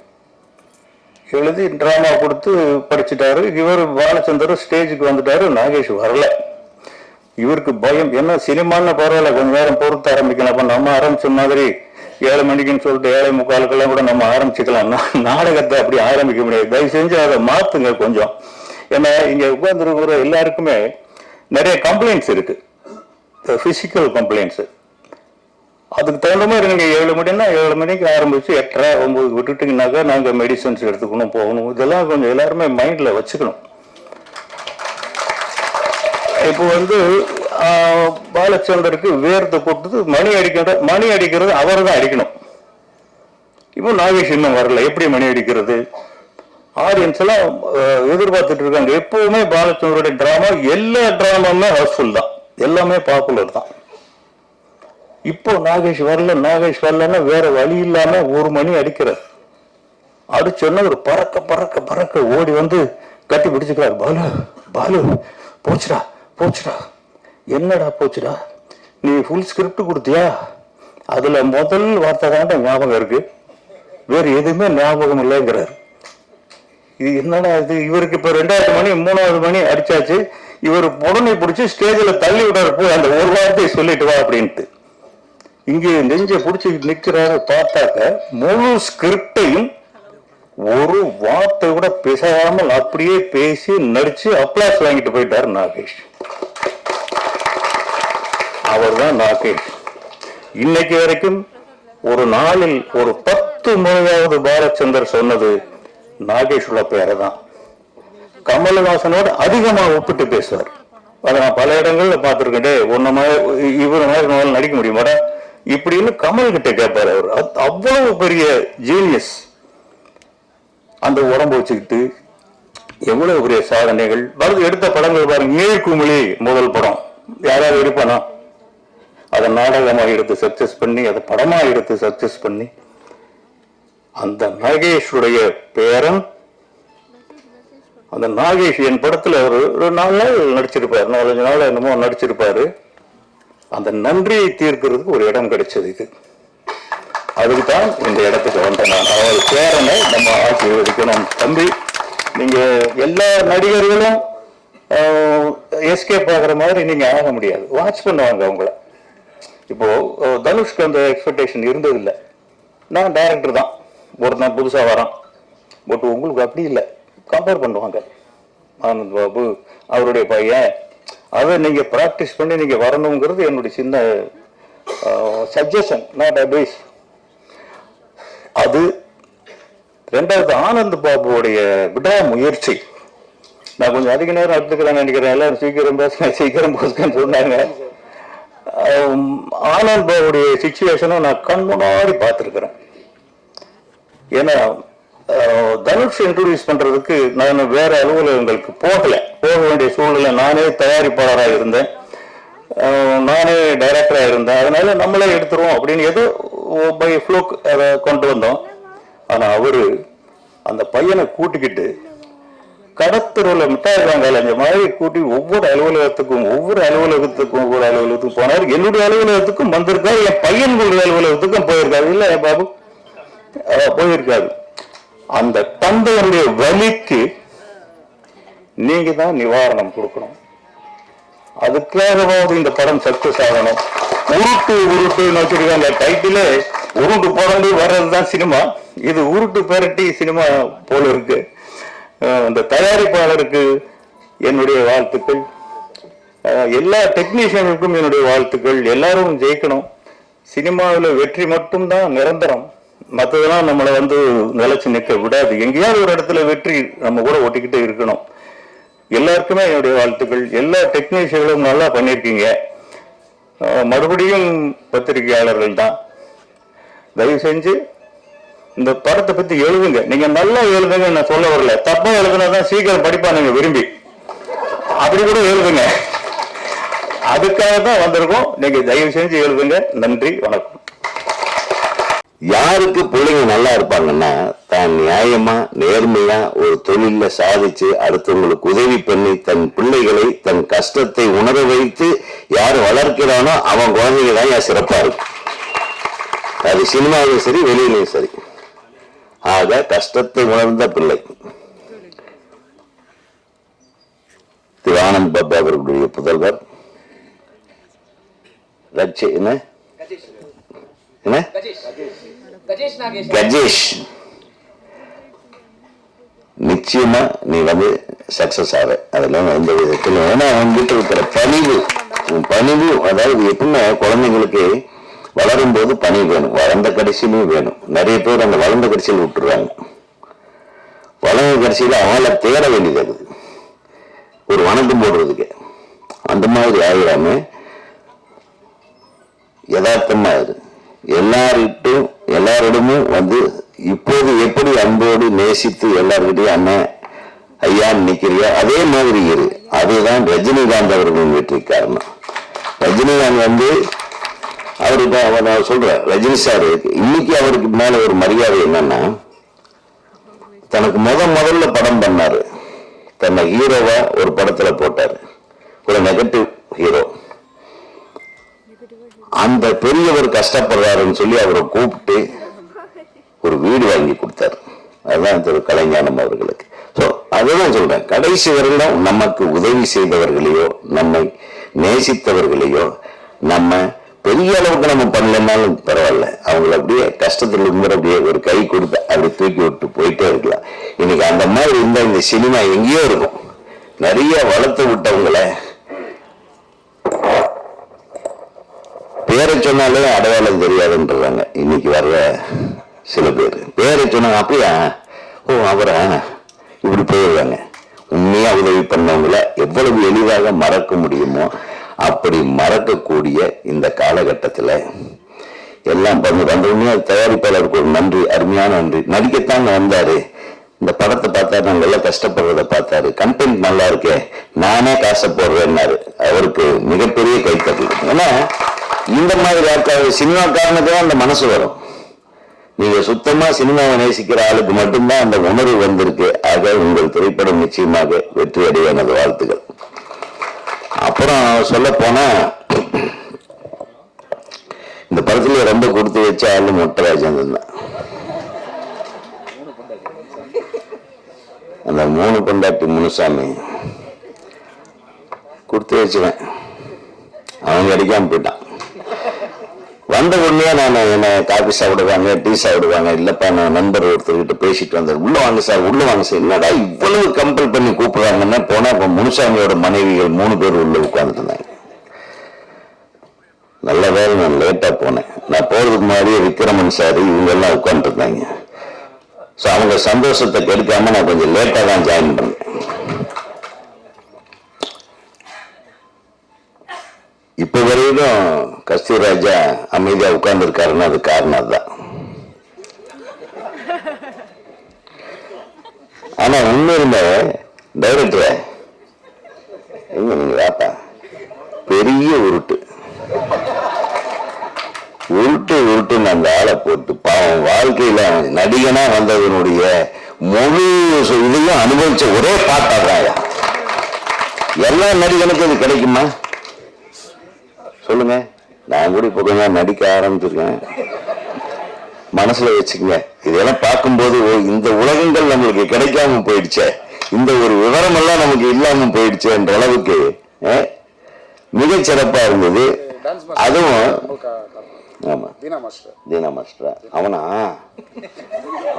எழுதி டிராமா கொடுத்து படிச்சுட்டாரு. இவர் பாலச்சந்தர் ஸ்டேஜுக்கு வந்துட்டாரு. நாகேஷ் வரல. இவருக்கு பயம். என்ன சினிமான்னு பரவாயில்ல, கொஞ்ச நேரம் பொறுத்து ஆரம்பிக்கலாம். அப்ப நம்ம ஆரம்பிச்ச மாதிரி 7 மணிக்குன்னு சொல்லிட்டு 7:45 கூட நம்ம ஆரம்பிச்சுக்கலாம். நாடகத்தை அப்படி ஆரம்பிக்க முடியாது. தயவு செஞ்சு அதை மாத்துங்க கொஞ்சம். ஏன்னா இங்க உட்கார்ந்துருக்கிற எல்லாருக்குமே நிறைய கம்ப்ளைண்ட்ஸ் இருக்கு, பிசிக்கல் கம்ப்ளைண்ட்ஸ். அதுக்கு தகுந்த மாதிரி நீங்க 7 மணின்னா 7 மணிக்கு ஆரம்பிச்சு 8:30, 9 விட்டுட்டீங்கன்னாக்கா நாங்க மெடிசன்ஸ் எடுத்துக்கணும், போகணும். இதெல்லாம் கொஞ்சம் எல்லாருமே மைண்ட்ல வச்சுக்கணும். இப்போ வந்து பாலச்சந்தருக்கு வேர்த்து போட்டு மணி அடிக்கிறது அவர் தான் அடிக்கணும். இப்போ நாகேஷ் இன்னும் வரல. எப்படி மணி அடிக்கிறது? ஆடியன்ஸ் எல்லாம் எதிர்பார்த்துட்டு இருக்காங்க. எப்பவுமே பாலச்சந்தருடைய டிராமா, எல்லா டிராமாவுமே ஹவுஸ்ஃபுல் தான், எல்லாமே பாப்புலர் தான். இப்போ நாகேஷ் வரலன்னா வேற வழி இல்லாம 1 மணி அடிக்கிறார். அடிச்சோன்னா ஒரு பறக்க பறக்க பறக்க ஓடி வந்து கட்டி பிடிச்சுக்கிறார். பாலு போச்சுடா. என்னடா போச்சுடா? நீ ஃபுல் ஸ்கிரிப்ட் கொடுத்தியா? அதுல முதல் வார்த்தை தான் ஞாபகம் இருக்கு, வேற எதுவுமே ஞாபகம் இல்லைங்கிறார். இது என்னடா இது? இவருக்கு இப்ப 2வது மணி 3வது மணி அடிச்சாச்சு. இவர் உடனே பிடிச்சி ஸ்டேஜ்ல தள்ளி விடாரு, போய் அந்த ஒரு வார்த்தையை சொல்லிட்டு வா அப்படின்ட்டு. இங்கே நெஞ்ச பிடிச்சி நிக்கிறாரு. பார்த்தாக்க முழு ஸ்கிரிப்டையும் ஒரு வார்த்தை கூட பேசாமல் அப்படியே பேசி நடிச்சு அப்ளாஸ் வாங்கிட்டு போயிட்டாரு நாகேஷ். அவர் தான் நாகேஷ். இன்னைக்கு வரைக்கும் ஒரு நாளில் ஒரு 10 முறையாவது பாலச்சந்தர் சொன்னது நாகேஷோட பேரை தான். கமலஹாசனோட அதிகமா ஒப்பிட்டு பேசுவார். அதை நான் பல இடங்கள்ல பார்த்திருக்கேன். இவர் மாதிரி நடிக்க முடியுமாடா இப்படின்னு கமல் கிட்ட கேட்பாரு. அவர் அவ்வளவு பெரிய ஜீனியஸ். அந்த உடம்பு வச்சுக்கிட்டு எவ்வளவு பெரிய சாதனைகள். எடுத்த படங்கள் பாருங்க. நீர்க்குமிழி முதல் படம் யாராவது எடுப்பானா? அதை நாடகமா எடுத்து சக்சஸ் பண்ணி, அதை படமா எடுத்து சக்சஸ் பண்ணி, அந்த நாகேஷுடைய பேரன், அந்த நாகேஷ் என் படத்துல ஒரு 4 நாள் நடிச்சிருப்பாரு, 4-5 நாள் என்னமோ நடிச்சிருப்பாரு. அந்த நன்றியை தீர்க்கிறதுக்கு ஒரு இடம் கிடைச்சது. இது அதுக்கு தான் இந்த இடத்துக்கு வந்தேன் நான். அவர் பேரனை நம்ம ஆசீர்வதிக்கணும். தம்பி, நீங்க எல்லா நடிகர்களும் எஸ்கேப் ஆகிற மாதிரி நீங்க ஆக முடியாது. வாட்ச் பண்ணுவாங்க அவங்கள. இப்போ தனுஷ்க்கு அந்த எக்ஸ்பெக்டேஷன் இருந்ததில்லை. நான் டைரக்டர் தான், ஒருத்தன் புதுசா வரான், பட் உங்களுக்கு அப்படி இல்லை. கம்பேர் பண்ணுவாங்க. ஆனந்த் பாபு அவருடைய பையன், அதை நீங்க ப்ராக்டிஸ் பண்ணி நீங்க வரணுங்கிறது என்னுடைய சின்ன சஜஷன், நாட் அட்வைஸ். அது ரெண்டாவது ஆனந்த் பாபுவோடைய விடாமுயற்சி. நான் கொஞ்சம் அதிக நேரம் எடுத்துக்கிறேன்னு நினைக்கிறேன். எல்லாரும் சீக்கிரம் பேசுங்க சீக்கிரம் பேசுங்கன்னு சொன்னாங்க. ஆனந்த் பாபுடைய சிச்சுவேஷனும் நான் கண் முன்னாடி பார்த்துருக்கிறேன். ஏன்னா தனுஷ் இன்ட்ரோடியூஸ் பண்றதுக்கு நான் வேற அலுவலகங்களுக்கு போக வேண்டிய சூழ்நிலை. நானே தயாரிப்பாளராக இருந்தேன், நானே டைரக்டராக இருந்தேன். அதனால நம்மளே எடுத்துருவோம் அப்படின்னு ஏதோ பை ஃப்ளோக் அதை கொண்டு வந்தோம். ஆனா அவரு அந்த பையனை கூட்டிக்கிட்டு கடத்தருவில் மிட்டாய் வாங்கல அந்த மாதிரி கூட்டி ஒவ்வொரு அலுவலகத்துக்கும் போனார். என்னுடைய அலுவலகத்துக்கும் வந்திருக்காரு, என் பையன்களுடைய அலுவலகத்துக்கும் போயிருக்காரு. இல்ல என் பாபு போயிருக்காரு. அந்த தந்தையுடைய வலிக்கு நீங்க தான் நிவாரணம் கொடுக்கணும். அதுக்காகவாவது இந்த படம் சக்சஸ் ஆகணும். உருட்டு வச்சிருக்காங்க டைட்டிலே. உருட்டு புரண்டு வர்றதுதான் சினிமா. இது உருட்டு பெரட்டி சினிமா போல இருக்கு. இந்த தயாரிப்பாளருக்கு என்னுடைய வாழ்த்துக்கள், எல்லா டெக்னீஷியனுக்கும் என்னுடைய வாழ்த்துக்கள். எல்லாரும் ஜெயிக்கணும். சினிமாவில் வெற்றி மட்டும்தான் நிரந்தரம், மற்றதெல்லாம் நம்மளை நிலைச்சு நிற்க விடாது. எங்கேயாவது ஒரு இடத்துல வெற்றி நம்ம கூட ஒட்டிக்கிட்டே இருக்கணும். எல்லாருக்குமே என்னுடைய வாழ்த்துக்கள். எல்லா டெக்னீஷியர்களும் நல்லா பண்ணியிருக்கீங்க. மறுபடியும் பத்திரிகையாளர்கள் தான், தயவு செஞ்சு இந்த படத்தை பத்தி எழுதுங்க. நீங்க நல்லா எழுதுங்க, நான் சொல்ல வரல. தப்பா எழுதுனாதான் சீக்கிரம் படிப்பானுங்க விரும்பி. அப்படி கூட எழுதுங்க, அதுக்காக தான் வந்திருக்கோம். நீங்க தயவு செஞ்சு எழுதுங்க. நன்றி, வணக்கம். யாருக்கு பிள்ளைங்க நல்லா இருப்பாங்கன்னா, தான் நியாயமா நேர்மையா ஒரு தொழில சாதிச்சு அடுத்தவங்களுக்கு உதவி பண்ணி தன் பிள்ளைகளை தன் கஷ்டத்தை உணர வைத்து யார் வளர்க்கிறானோ அவன் குழந்தைங்க தான் சிறப்பா இருக்கு. அது சினிமாவிலும் சரி வெளியிலையும் சரி. ஆக கஷ்டத்தை உணர்ந்த பிள்ளை திரு ஆனந்த் பாபு அவர்களுடைய புதல்வர் கஜேஷ். நிச்சயமா நீ சக்சஸ் ஆக, அதெல்லாம் எந்த விதத்தில். ஏன்னா அவங்ககிட்ட இருக்கிற பணிவு, அதாவது எப்படின்னா குழந்தைங்களுக்கு வளரும் போது பணி வேணும், வளர்ந்த கடைசியிலும் வேணும். நிறைய பேர் அந்த வளர்ந்த கடைசியில் விட்டுருவாங்க. வளர்ந்த கடைசியில அவங்கள தேட வேண்டியது ஒரு வணக்கம் போடுறதுக்கு. அந்த மாதிரி ஆகிடாம யதார்த்தமா இரு. எல்லாரிடமும் இப்போது எப்படி அன்போடு நேசித்து எல்லார்கிட்டையும் அண்ணன் ஐயா நிக்கிறியா அதே மாதிரி இரு. அதுதான் ரஜினிகாந்த் அவர்களின் வெற்றி காரணம். ரஜினிகாந்த் அவருக்கு நான் சொல்றேன், ரஜினி சார் இன்னைக்கு அவருக்கு மேல ஒரு மரியாதை என்னன்னா, தனக்கு முதல்ல படம் பண்ணாரு, தன்னை ஹீரோவா ஒரு படத்துல போட்டாரு, ஒரு நெகட்டிவ் ஹீரோ. அந்த பெரியவர் கஷ்டப்படுறாருன்னு சொல்லி அவரை கூப்பிட்டு ஒரு வீடு வாங்கி கொடுத்தாரு. அதுதான் திரு கலைஞானம் அவர்களுக்கு. ஸோ அதுதான் சொல்றேன், கடைசி வரையிலும் நமக்கு உதவி செய்தவர்களையோ நம்மை நேசித்தவர்களையோ நம்ம பெரிய அளவுக்கு நம்ம பண்ணலன்னாலும் பரவாயில்ல, அவங்களை அப்படியே கஷ்டத்தில் இருந்து அப்படியே ஒரு கை கொடுத்து அப்படி தூக்கி விட்டு போயிட்டே இருக்கலாம். இன்னைக்கு அந்த மாதிரி இருந்தா இந்த சினிமா எங்கேயோ இருக்கும். நிறைய வளர்த்து விட்டவங்களை பேரை சொன்னாலே அடையாளம் தெரியாதுன்றாங்க. இன்னைக்கு வர்ற சில பேர் பேரை சொன்னாங்க, அப்படியா அவரை இப்படி போயிடுறாங்க. உண்மையா உதவி பண்ணவங்களை எவ்வளவு எளிதாக மறக்க முடியுமோ அப்படி மறக்கக்கூடிய இந்த காலகட்டத்தில் எல்லாம் வந்தோடனே தயாரிப்பாளருக்கு ஒரு நன்றி, அருமையான நன்றி. நடிக்கத்தான் வந்தாரு, இந்த படத்தை பார்த்தாரு, நாங்கள் எல்லாம் கஷ்டப்படுறத பார்த்தாரு, கண்டென்ட் நல்லா இருக்கே, நானே காசை போடுறேன்னாரு. அவருக்கு மிகப்பெரிய கைத்தட்டல். ஏன்னா இந்த மாதிரி சினிமாக்காரனுக்கு தான் அந்த மனசு வரும். நீங்க சுத்தமா சினிமாவை நேசிக்கிற ஆளுக்கு மட்டும்தான் அந்த உணர்வு வந்திருக்கு. ஆக உங்கள் திரைப்படம் நிச்சயமாக வெற்றி அடைய எனது வாழ்த்துக்கள். அப்புறம் சொல்ல போனா இந்த படத்துல ரொம்ப கொடுத்து வச்ச ஆளு மொட்டை ராஜேந்திரன் தான். அந்த 3 பொண்டாட்டி முனுசாமி கொடுத்து வச்சுவேன். அவன் கிடைக்காம போயிட்டான். வந்த உடனே நான் என்ன காஃபி சாப்பிடுவாங்க, டீ சாப்பிடுவாங்க. இல்லப்பா நான் நண்பர் ஒருத்தர்கிட்ட பேசிட்டு வந்தேன். உள்ள வாங்க சார், உள்ள வாங்க சார். என்னடா இவ்வளவு கம்பல் பண்ணி கூப்பிடுறாங்கன்னா போனா இப்ப முனுசாமியோட மனைவிகள் 3 பேர் உள்ள உட்கார்ந்துட்டு இருந்தாங்க. நல்ல வேலை நான் லேட்டா போனேன். நான் போறதுக்கு முன்னாடியே விக்ரமன் சார் இவங்க எல்லாம் உட்கார்ந்துட்டு இருந்தாங்க. ஸோ அவங்க சந்தோஷத்தை கெடுக்காம நான் கொஞ்சம் லேட்டா தான் ஜாயின் பண்ணேன். இப்ப வரையிலும் கஸ்தூராஜா அமைதியா உட்கார்ந்து இருக்காருன்னா அது காரணம் அதுதான். ஆனா உண்மையிலுமே டைரக்டர் எங்க நீங்க வாப்பா, பெரிய உருட்டு உருட்டுன்னு அந்த ஆளை போட்டு பாவம் வாழ்க்கையில நடிகனா வந்ததனுடைய முழு இதையும் அனுபவிச்ச ஒரே பாட்டாதான். எல்லா நடிகனுக்கும் இது கிடைக்குமா சொல்லுங்க? நான் கூட இப்போ கொஞ்சம் நடிக்க ஆரம்பிச்சிருக்கேன். மனசுல வச்சுக்கங்க. இதெல்லாம் பார்க்கும்போது இந்த உலகங்கள் நம்மளுக்கு கிடைக்காம போயிடுச்சே, இந்த ஒரு விவரம் எல்லாம் நமக்கு இல்லாம போயிடுச்சுன்ற அளவுக்கு மிகச் சிறப்பா இருந்தது. அதுவும் ஆமா தீனா மாஸ்டர் அவனா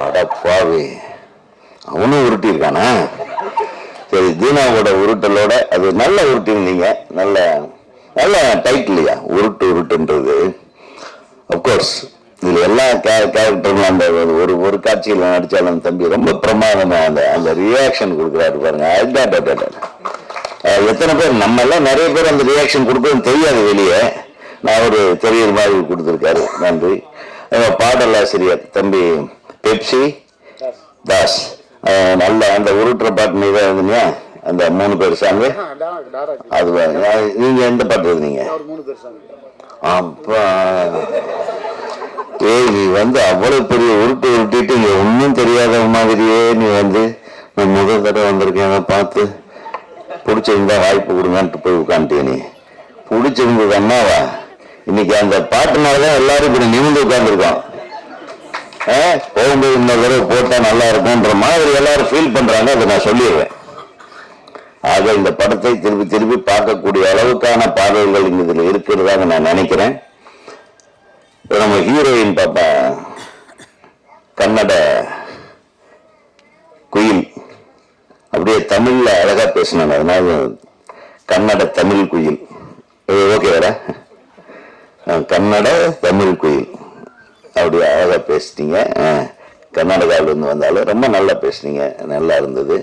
அடப்பாவி, அவனும் உருட்டி இருக்கானா? சரி, தீனாவோட உருட்டலோட அது நல்ல உருட்டிருந்தீங்க. நல்ல நல்ல டைட்டில்லையா உருட்டுன்றது. அப்கோர்ஸ் இதுல எல்லா கேரக்டரும் அந்த ஒரு காட்சியில் நடிச்சாலும் தம்பி ரொம்ப பிரமாதமா அந்த ரியாக்ஷன் கொடுக்குறாரு பாருங்க. எத்தனை பேர் நம்ம எல்லாம் நிறைய பேர் அந்த ரியாக்ஷன் கொடுக்கணும் தெரியாது வெளியே. நான் ஒரு தெரியுற மாதிரி கொடுத்துருக்காரு. நன்றி. பாடலாசிரியர் தம்பி பெப்சி தாஸ் நல்ல அந்த உருட்டுற பாட்டு நீதான் இருந்தீங்க. அந்த 3 பேர் சாங்கு அது நீங்க எந்த பாட்டு இருந்தீங்க? அப்பா நீ அவ்வளவு பெரிய உருட்டிட்டு இங்க ஒன்னும் தெரியாத மாதிரியே நீ நான் முதல் தடவை வந்திருக்கேன் பார்த்து பிடிச்சிருந்தா வாய்ப்பு கொடுங்கன்ட்டு போய் உட்காந்துட்டே. நீ பிடிச்சிருந்தது அண்ணாவா? இன்னைக்கு அந்த பாட்டுனாலதான் எல்லாரும் இப்படி நிமிந்து உட்கார்ந்துருக்கோம். போகும்போது இன்னொரு தடவை போட்டா நல்லா இருக்கும்ன்ற மாதிரி எல்லாரும் ஃபீல் பண்றாங்க. அதை நான் சொல்லிடுறேன். ஆக இந்த படத்தை திருப்பி திருப்பி பார்க்கக்கூடிய அளவுக்கான பாடல்கள் இதுல இருக்கிறதாக நான் நினைக்கிறேன். நம்ம ஹீரோயின் பாப்பா கன்னட குயில், அப்படியே தமிழ்ல அழகா பேசினாங்க. அதனால கன்னட தமிழ் குயில். ஓகே வேற கன்னட தமிழ் குயில் அப்படியே அழகா பேசிட்டீங்க. கர்நாடகாவில இருந்து வந்தாலும் ரொம்ப நல்லா பேசுனீங்க, நல்லா இருந்தது.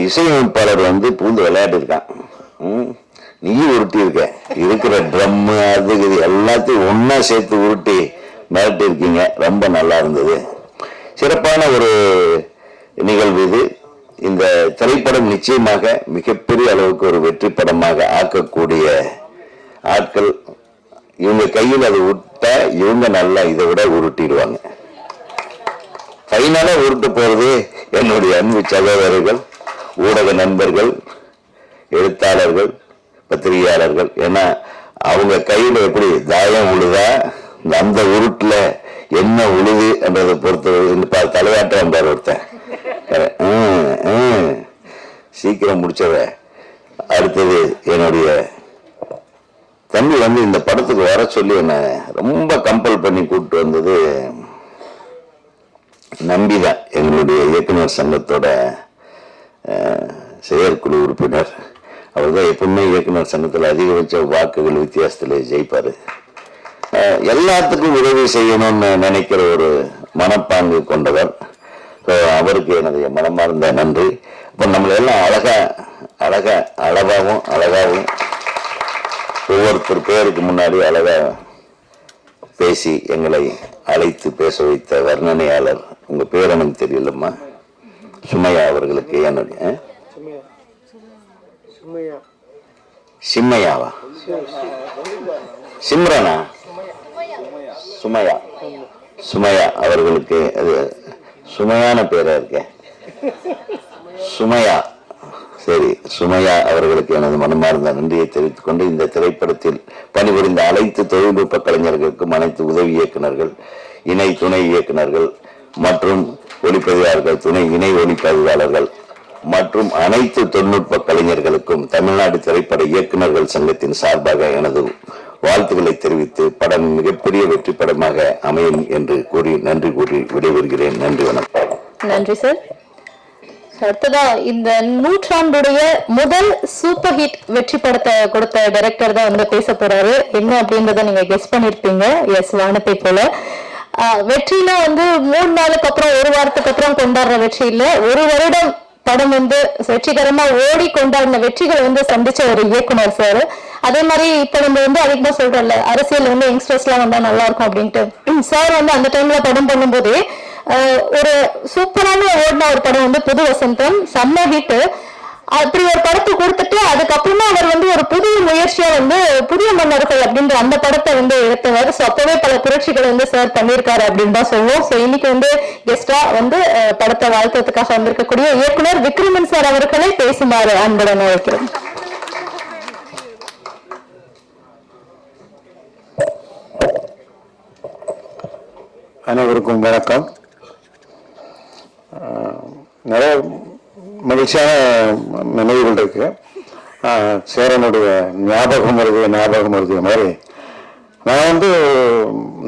இசையமைப்பாளர் பூந்து விளையாட்டு இருக்கான். நீயும் உருட்டி இருக்க, இருக்கிற ட்ரம்மு அது இது எல்லாத்தையும் ஒன்னா சேர்த்து உருட்டி மிரட்டி இருக்கீங்க. ரொம்ப நல்லா இருந்தது. சிறப்பான ஒரு நிகழ்வு இது. இந்த திரைப்படம் நிச்சயமாக மிகப்பெரிய அளவுக்கு ஒரு வெற்றி படமாக ஆக்கக்கூடிய ஆட்கள் இவங்க கையில் அதை விட்டா இவங்க நல்லா இதை விட உருட்டிடுவாங்க. ஃபைனலா உருட்டு போறது என்னுடைய அன்பு சகோதரர்கள், ஊடக நண்பர்கள், எழுத்தாளர்கள், பத்திரிகையாளர்கள். ஏன்னா அவங்க கையில எப்படி தாயம் உழுதா, அந்த உருட்டுல என்ன உழுது என்றதை பொறுத்த தலையாட்டம் பாரு ஒருத்தன். சீக்கிரம் முடிச்சவ. அடுத்தது என்னுடைய தம்பி இந்த படத்துக்கு வர சொல்லி என்ன ரொம்ப கம்பல் பண்ணி கூப்பிட்டு வந்தது நம்பிதான். எங்களுடைய இயக்குனர் சங்கத்தோட செயற்குழு உறுப்பினர். அவர் தான் எப்பவுமே இயக்குனர் சங்கத்தில் அதிகபட்ச வாக்குகள் வித்தியாசத்தில் ஜெயிப்பாரு. எல்லாத்துக்கும் உதவி செய்யணும்னு நினைக்கிற ஒரு மனப்பாங்கு கொண்டவர். அவருக்கு எனது மனமார்ந்த நன்றி. இப்போ நம்மள எல்லாம் அழகாவும் ஒவ்வொருத்தர் பேருக்கு முன்னாடி அழகா பேசி எங்களை அழைத்து பேச வைத்த வர்ணனையாளர், உங்க பேர் எனக்கு தெரியலம்மா, சுமையா அவர்களுக்கு என்னுடைய சிம்மையாவா சிம்ரனா சுமையா அவர்களுக்கு அது சுமையான பேரா இருக்க சுமையா. சரி, சுமையா அவர்களுக்கு எனது மனமார்ந்த நன்றியை தெரிவித்துக் கொண்டு இந்த திரைப்படத்தில் பணிபுரிந்த அனைத்து தொழில்நுட்ப கலைஞர்களுக்கும், அனைத்து உதவி இயக்குநர்கள், இணை துணை இயக்குநர்கள் மற்றும் ஒளிப்பதிவாளர்கள், இணை ஒளிப்பதிவாளர்கள் மற்றும் அனைத்து தொழில்நுட்ப கலைஞர்களுக்கும் தமிழ்நாடு திரைப்பட இயக்குநர்கள் சங்கத்தின் சார்பாக எனது வாழ்த்துக்களை தெரிவித்து படம் மிகப்பெரிய வெற்றி படமாக அமையும் என்று கூறி நன்றி கூறி விடைபெறுகிறேன். நன்றி, வணக்கம். நன்றி சார். அடுத்ததா இந்த நூற்றாண்டுடைய முதல் சூப்பர் ஹிட் வெற்றி படத்தை கொடுத்த டைரக்டர் தான் வந்து பேச போறாரு. என்ன அப்படின்றத நீங்க கெஸ் பண்ணிருப்பீங்க. எஸ், வானத்தை போல. வெற்றியில வந்து 3 நாளுக்கு அப்புறம் 1 வாரத்துக்கு அப்புறம் கொண்டாடுற வெற்றி இல்ல, 1 வருடம் படம் வந்து வெற்றிகரமா ஓடி கொண்டாடின வெற்றிகள் வந்து சந்திச்ச ஒரு இயக்குனர் சார். அதே மாதிரி இப்ப நம்ம வந்து அதிகமா சொல்றோம்ல, அரசியல் வந்து யங்ஸ்டர்ஸ் எல்லாம் வந்தா நல்லா இருக்கும் அப்படின்ட்டு. சார் வந்து அந்த டைம்ல படம் பண்ணும்போது ஒரு சூப்பரான ஓடின ஒரு படம் வந்து புது வசந்தம், செம்ம ஹிட். அப்படி ஒரு படத்தை கொடுத்துட்டு அதுக்கப்புறமா அவர் வந்து ஒரு புதிய முயற்சியா வந்து புதிய மன்னர்கள் அப்படின்ற அந்த படத்தை வந்து எடுத்தவர். ஸோ அப்பவே பல புரட்சிகள் வந்து சார் பண்ணியிருக்காரு அப்படின்னு தான் சொல்லுவோம். ஸோ இன்னைக்கு வந்து கெஸ்டா வந்து படத்தை வாழ்த்துறதுக்காக வந்திருக்கக்கூடிய இயக்குனர் விக்ரமன் சார் அவர்களை பேசுமாறு அன்புடன் அழைக்கிறோம். அனைவருக்கும் வணக்கம். நிறைய மகிழ்ச்சியான நினைவுகள் இருக்கு. சேரனுடைய ஞாபகம் வருது மாதிரி நான் வந்து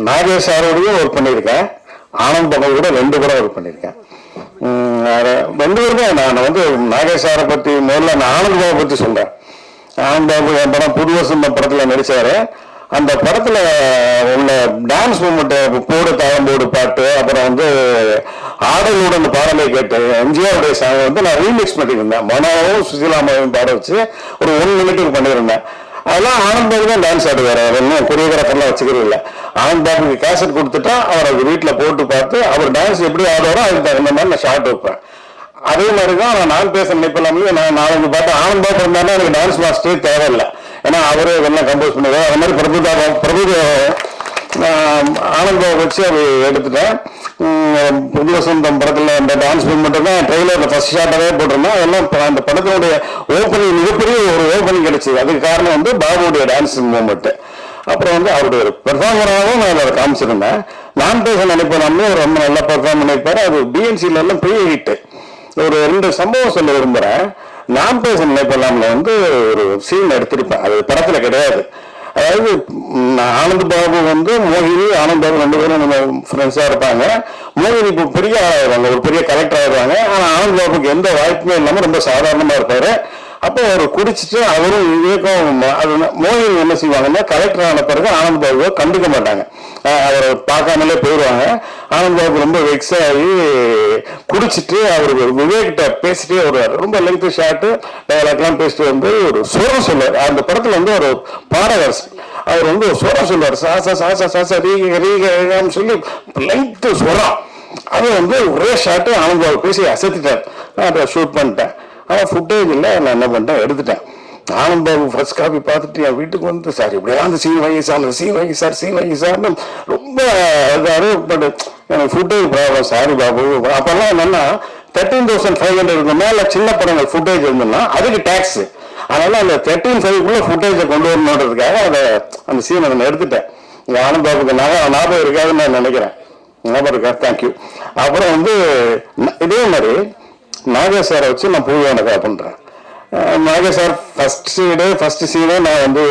நாகேஷ் சாரோடையும் ஒர்க் பண்ணியிருக்கேன், ஆனந்த் பாபு கூட 2 படம் ஒர்க் பண்ணியிருக்கேன். 2 பேருமே நான் வந்து நாகேஷ் சாரை பற்றி முதல்ல நான் ஆனந்த் பாபு பற்றி சொல்றேன். ஆனந்த் பாபு என் படம் புது வசந்தம் படத்தில் நடிச்சாரு. அந்த படத்துல உள்ள டான்ஸ் மூமெண்ட், போடு தாளம் போடு பாட்டு, அப்புறம் வந்து ஆடலுடன் பாடலை கேட்டு எம்ஜிஆருடைய சாங் வந்து நான் ரீமிக்ஸ் பண்ணியிருந்தேன். மனோவும் சுசீலாமாவையும் பாட வச்சு ஒரு 1 நிமிஷத்துக்கு பண்ணியிருந்தேன். அதெல்லாம் ஆனந்த் பாபு தான் டான்ஸ் ஆடுவார். அவர் இன்னும் கொரியோகிராஃபர்லாம் வச்சுக்கிறது இல்லை. ஆனந்த் பாபுக்கு கேசட் கொடுத்துட்டா அவர் அது வீட்டில் போட்டு பார்த்து அவர் டான்ஸ் எப்படி ஆடுவாரோ அதுக்கு தகுந்த மாதிரி நான் ஷார்ட் வைப்பேன். அதே மாதிரி தான் நான் பேச நினைப்பலாமே. நான் 4 பாட்டு ஆனந்த் பாபு இருந்தாலும் எனக்கு டான்ஸ் மாஸ்டரே தேவையில்லை. ஏன்னா அவரே இதெல்லாம் கம்போஸ் பண்ணுவார். அது மாதிரி பிரபு ஆனந்த் பாபு வச்சு அதை எடுத்துட்டேன். புது வசந்தம் படத்தில் அந்த டான்ஸ் மூமெண்ட் தான் ட்ரெய்லரில் ஃபர்ஸ்ட் ஷாட்டாகவே போட்டிருந்தேன். அதெல்லாம் அந்த படத்தினுடைய ஓப்பனிங் மிகப்பெரிய ஒரு ஓப்பனிங் கிடைச்சிது. அதுக்கு காரணம் வந்து பாபுடைய டான்ஸ் மூமெண்ட்டு. அப்புறம் வந்து அவருடைய ஒரு பெர்ஃபார்மராகவும் நான் அதை காமிச்சிருந்தேன். நான் பேச நினைப்பேன் ஒரு ரொம்ப நல்லா பெர்ஃபார்ம் பண்ணியிருப்பாரு. அது பிஎன்சில எல்லாம் பெரிய ஹிட்டு. ஒரு 2 சம்பவம் சொல்ல விரும்புகிறேன். நான் பேச நினைப்பலாம்ல வந்து ஒரு சீன் எடுத்திருப்பேன். அது படத்தில் கிடையாது. அதாவது ஆனந்த் பாபு வந்து மோகினி, ஆனந்த் பாபு 2 பேரும் நம்ம ஃப்ரெண்ட்ஸாக இருப்பாங்க. மோகினி இப்போ பெரிய ஆளாயிருவாங்க, ஒரு பெரிய கலெக்டர் ஆயிடுவாங்க. ஆனால் ஆனந்த் பாபுக்கு எந்த வாய்ப்புமே இல்லாமல் ரொம்ப சாதாரணமாக இருப்பாரு. அப்போ அவர் குடிச்சிட்டு அவரும் விவேகம் அது மோகினி என்ன செய்வாங்கன்னா, கலெக்டர் ஆன பிறகு ஆனந்த் பாபுவை கண்டுக்க மாட்டாங்க, அவரை பார்க்காமலே போயிடுவாங்க. ஆனந்த் பாபு ரொம்ப வெக்ஸ் ஆகி குடிச்சிட்டு அவர் விவேக்கிட்ட பேசிட்டே வருவார். ரொம்ப லெங்க் ஷார்ட்டு டைலாக்லாம் பேசிட்டு வந்து ஒரு சுரம் சொல்லுவார். அந்த படத்தில் வந்து ஒரு பாடகர் அவர் வந்து ஒரு சுரம் சொல்லுவார். சாசா சாசா சாசா ரீக ரீகன்னு சொல்லி லெங்க் சுரம். அது வந்து ஒரே ஷார்ட்டு ஆனந்த் பாபு பேசி அசத்திட்டார். நான் அதை ஷூட் பண்ணிட்டேன். ஆனால் ஃபுட்டேஜ் இல்லை. நான் என்ன பண்ணிட்டேன், எடுத்துட்டேன். ஆனந்த் பாபு ஃபர்ஸ்ட் காப்பி பார்த்துட்டு என் வீட்டுக்கு வந்து, சார் இப்படியா அந்த சீன் வாங்கி சார், சீன் வாங்கி சார்னு ரொம்ப இதாரு. பட் எனக்கு ஃபுட்டேஜ் ப்ராப்ளம், சாரி பாபு. அப்போல்லாம் என்னன்னா 13,500 மேலே சின்ன படங்கள் ஃபுட்டேஜ் இருந்ததுன்னா அதுக்கு டேக்ஸு. அதனால அந்த 13,500 ஃபுட்டேஜை கொண்டு வரணுன்றதுக்காக அதை அந்த சீனை நான் எடுத்துட்டேன். ஆனந்த் பாபுக்கு ஞாபகம் இருக்காதுன்னு நான் நினைக்கிறேன். ஞாபகம் இருக்கா? தேங்க்யூ. அப்புறம் வந்து இதே மாதிரி நாகேஷ் சாரை வச்சு நான் பூவான கதை பண்ணுறேன். நாகேஷ் சார் ஃபர்ஸ்ட் சீனே நான் வந்து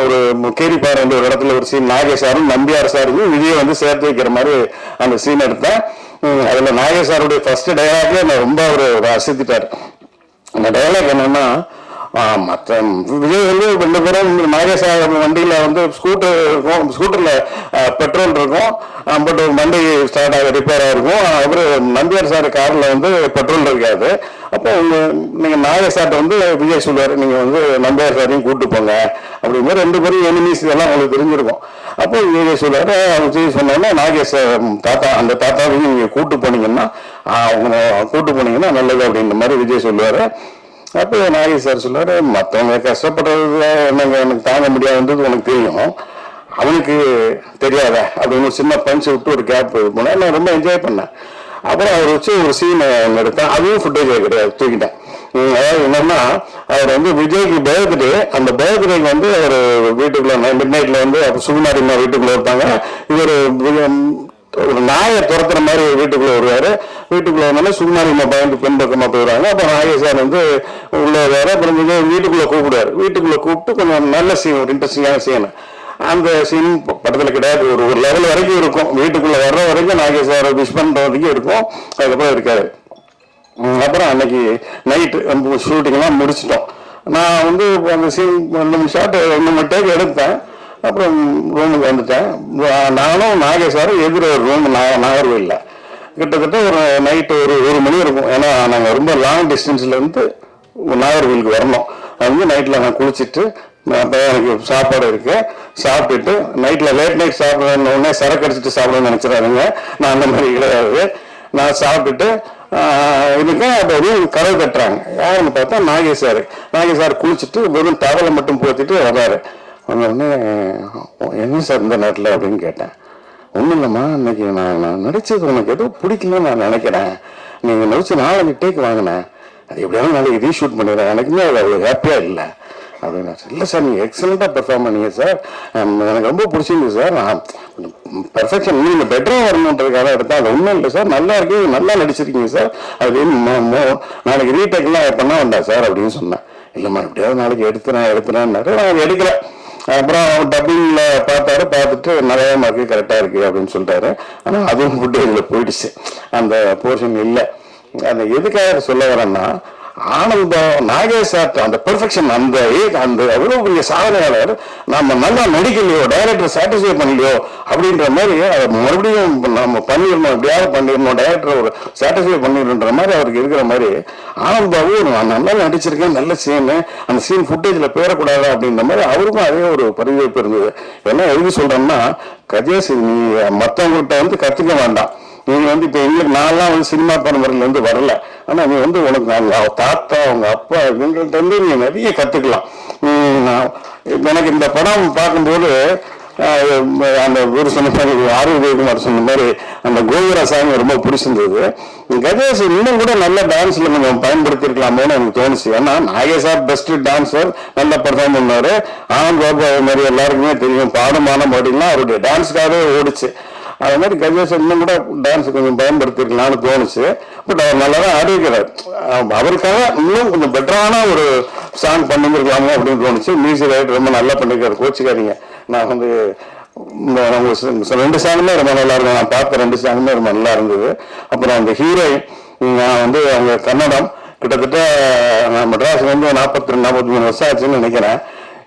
ஒரு கேரிப்பாறை ஒரு இடத்துல ஒரு சீன் நாகேஷ் சாரும் நம்பியார் சாரும் விஜயை வந்து சேர்த்து வைக்கிற மாதிரி அந்த சீன் எடுத்தேன். அதில் நாகேஷ் சாருடைய ஃபர்ஸ்ட் டைலாக்ல நான் ரொம்ப ஒரு அசத்திட்டார். அந்த டைலாக் என்னன்னா, மற்ற விஜய் வந்து 2 பேரும் நாகேஷ் வண்டியில் வந்து ஸ்கூட்டரில் பெட்ரோல் இருக்கும், பட் ஒரு வண்டி ஸ்டார்ட் ஆக ரிப்பேராக இருக்கும். அவர் நம்பியார் சார் காரில் வந்து பெட்ரோல் இருக்காது. அப்போ நீங்கள் நாகேஷ் சார்ட்ட வந்து விஜய் சொல்லுவார், நீங்கள் வந்து நம்பியார் சாரையும் கூப்பிட்டு போங்க அப்படிங்கிற 2 பேரும் எனிமீஸ் இதெல்லாம் உங்களுக்கு தெரிஞ்சிருக்கும். அப்போ விஜய் சொல்லுவார். விஜய் சொன்னோன்னா நாகேஷ் தாத்தா அந்த தாத்தாவையும் நீங்கள் கூப்பிட்டு போனீங்கன்னா நல்லது அப்படின்ற மாதிரி விஜய் சொல்லுவார். அப்போ நாகேஷ் சார் சொல்லுவார், மற்றவங்க கஷ்டப்படுறது என்னங்க எனக்கு தாங்க முடியாதுன்றது உனக்கு தெரியும், அவனுக்கு தெரியாத அப்படின்னு ஒரு சின்ன பஞ்சு விட்டு ஒரு கேப் போனேன். நான் ரொம்ப என்ஜாய் பண்ணேன். அப்புறம் அவர் வச்சு ஒரு சீனை எடுத்தேன். அதுவும் ஃபுட்டேஜ் கிடையாது, தூக்கிட்டேன். அதாவது என்னன்னா, அவர் வந்து விஜய்க்கு பர்த்டே, அந்த பர்த்டேக்கு வந்து அவர் வீட்டுக்குள்ள மிட் நைட்ல வந்து சுகுமாரிமா வீட்டுக்குள்ள இருப்பாங்க. இவர் ஒரு நாயை துரத்துற மாதிரி வீட்டுக்குள்ள வருவாரு. வீட்டுக்குள்ள வந்தாலும் சுகுமாரிமா பயந்து பின்பக்கமாக போயிடுவாங்க. அப்போ நாகேஷ் சார் வந்து உள்ள வேற அப்புறம் வீட்டுக்குள்ளே கூப்பிடுவார். வீட்டுக்குள்ளே கூப்பிட்டு கொஞ்சம் நல்ல சீன், ஒரு இன்ட்ரெஸ்டிங்கான சீன். அந்த சீன் படத்தில் கிடையாது. ஒரு லெவல் வரைக்கும் இருக்கும். வீட்டுக்குள்ளே வர்ற வரைக்கும் நாகேஷ் சார் விஷ் பண்ணுற வரைக்கும் இருக்கும். அதுக்கப்புறம் இருக்காது. அப்புறம் அன்னைக்கு நைட்டு அந்த ஷூட்டிங்லாம் முடிச்சிட்டோம். நான் வந்து அந்த சீன் 2 ஷாட் 2 டேக் எடுத்தேன். அப்புறம் ரூமுக்கு வந்துட்டேன். நானும் நாகேஷ் சாரும் எதிர ஒரு ரூம் நாகர்கோயிலில் கிட்டத்தட்ட ஒரு நைட்டு ஒரு 1 மணி இருக்கும். ஏன்னா நாங்கள் ரொம்ப லாங் டிஸ்டன்ஸ்லேருந்து நாகர்கோயிலுக்கு வரணும். அது வந்து நைட்டில் நான் குளிச்சுட்டு அப்போ எனக்கு சாப்பாடு இருக்கு, சாப்பிட்டுட்டு நைட்டில் லேட் நைட் சாப்பிட்றேன்னு சரக்கு அடிச்சுட்டு சாப்பிடணும்னு நினச்சிடாதுங்க. நான் அந்த மாதிரி கிடையாது. நான் சாப்பிட்டுட்டு இருக்கேன். அப்போ கதவு கட்டுறாங்க. யாருன்னு பார்த்தா நாகேஷ் சார் குளிச்சுட்டு வெறும் டவலை மட்டும் போத்திட்டு வர்றாரு. வந்தோடனே என்ன சார் இந்த நேரத்தில் அப்படின்னு கேட்டேன். ஒன்றும் இல்லைம்மா, இன்னைக்கு நான் நடிச்சது உனக்கு ஏதோ பிடிக்கலன்னு நான் நினைக்கிறேன். நீங்கள் நடிச்சு 4 டேக் வாங்கினேன், அது எப்படியாவது நாளைக்கு ரீஷூட் பண்ணிடுறேன், எனக்குமே அது அவ்வளோ ஹாப்பியாக இல்லை அப்படின்னா. இல்லை சார், நீங்கள் எக்ஸலண்ட்டாக பெர்ஃபார்ம் பண்ணீங்க சார், எனக்கு ரொம்ப பிடிச்சிருந்து சார், நான் பெர்ஃபெக்ஷன் நீங்கள் பெட்டராக வரணுன்றதுக்காக எடுத்தேன், அது ஒன்றும் இல்லை சார், நல்லா இருக்கு, நல்லா நடிச்சிருக்கீங்க சார், அது நாளைக்கு ரீடேக்லாம் பண்ண வேண்டாம் சார் அப்படின்னு சொன்னேன். இல்லைம்மா எப்படியாவது நாளைக்கு எடுத்துறேன்னாரு. நான் எடுக்கல. அப்புறம் டப்பிங்கில் பார்த்துட்டு நிறைய மார்க்கு கரெக்டாக இருக்குது அப்படின்னு சொல்லிட்டாரு. ஆனால் அதுவும் ஃபுட்டேஜில் போயிடுச்சு, அந்த போர்ஷன் இல்லை. அந்த எதுக்காக சொல்ல வரேன்னா, ஆனந்தம் நாகேஷ் சார் அந்த பெர்ஃபெக்ஷன், அந்த அவ்வளோ பெரிய சாதனையாளர், நம்ம நல்லா நடிக்கலையோ, டைரக்டர் சாட்டிஸ்ஃபை பண்ணலையோ அப்படின்ற மாதிரி அதை மறுபடியும் நம்ம பண்ணிடணும், எப்படியாவது பண்ணிடணும், டைரக்டர் ஒரு சாட்டிஸ்ஃபை பண்ணிடணுன்ற மாதிரி அவருக்கு இருக்கிற மாதிரி ஆனந்தாவு நான் நல்லா நடிச்சிருக்கேன், நல்ல சீனு, அந்த சீன் ஃபுட்டேஜில் பேரக்கூடாது அப்படின்ற மாதிரி அவருக்கும் அதே ஒரு பரிவேற்பு இருந்தது. என்ன எழுதி சொல்கிறேன்னா, கஜேஷ் நீ மற்றவங்கள்ட்ட வந்து கற்றுக்க வேண்டாம், நீங்க வந்து இப்ப எங்களுக்கு நான்லாம் வந்து சினிமா பரம்பரையிலேருந்து வரல, ஆனா நீ வந்து உனக்கு அவங்க தாத்தா அவங்க அப்பா இவங்கள்ட்ட இருந்து நீ நிறைய கத்துக்கலாம். எனக்கு இந்த படம் பார்க்கும்போது அந்த ஒரு சொன்ன மாதிரி ஆரோக்கியகுமார் சொன்ன மாதிரி அந்த கோவிரா சாங் ரொம்ப பிடிச்சிருந்தது. கஜேஷ் இன்னும் கூட நல்ல டான்ஸ்ல கொஞ்சம் பயன்படுத்தி இருக்கலாமோன்னு எனக்கு தோணுச்சு. ஏன்னா நாகேஷ் சார் பெஸ்ட் டான்ஸர், நல்ல பர்ஃபார்ம் பண்ணாரு. ஆனந்த் பாபு அது மாதிரி எல்லாருக்குமே தெரியும், பாடுமான அப்படின்னா அவருடைய டான்ஸ்க்காகவே ஓடிச்சு. அது மாதிரி கஜேஷ் இன்னும் கூட டான்ஸ் கொஞ்சம் பயன்படுத்திருக்கலாம்னு தோணுச்சு. பட் அவர் நல்லா தான் ஆடிக்கிறார். அவருக்காக இன்னும் கொஞ்சம் பெட்டரான ஒரு சாங் பண்ணிருக்கலாமோ அப்படின்னு தோணுச்சு. மியூசிக் ரைட்டர் ரொம்ப நல்லா பண்ணிருக்காரு, கோச்சிக்காதீங்க. நான் வந்து 2 சாங்குமே ரொம்ப நல்லா இருந்தது, நான் பார்த்த 2 சாங்குமே ரொம்ப நல்லா இருந்தது. அப்புறம் அந்த ஹீரோயின், நான் வந்து அவங்க கன்னடம், கிட்டத்தட்ட மெட்ராஸ் வந்து 42-43 வருஷம் ஆச்சுன்னு நினைக்கிறேன்.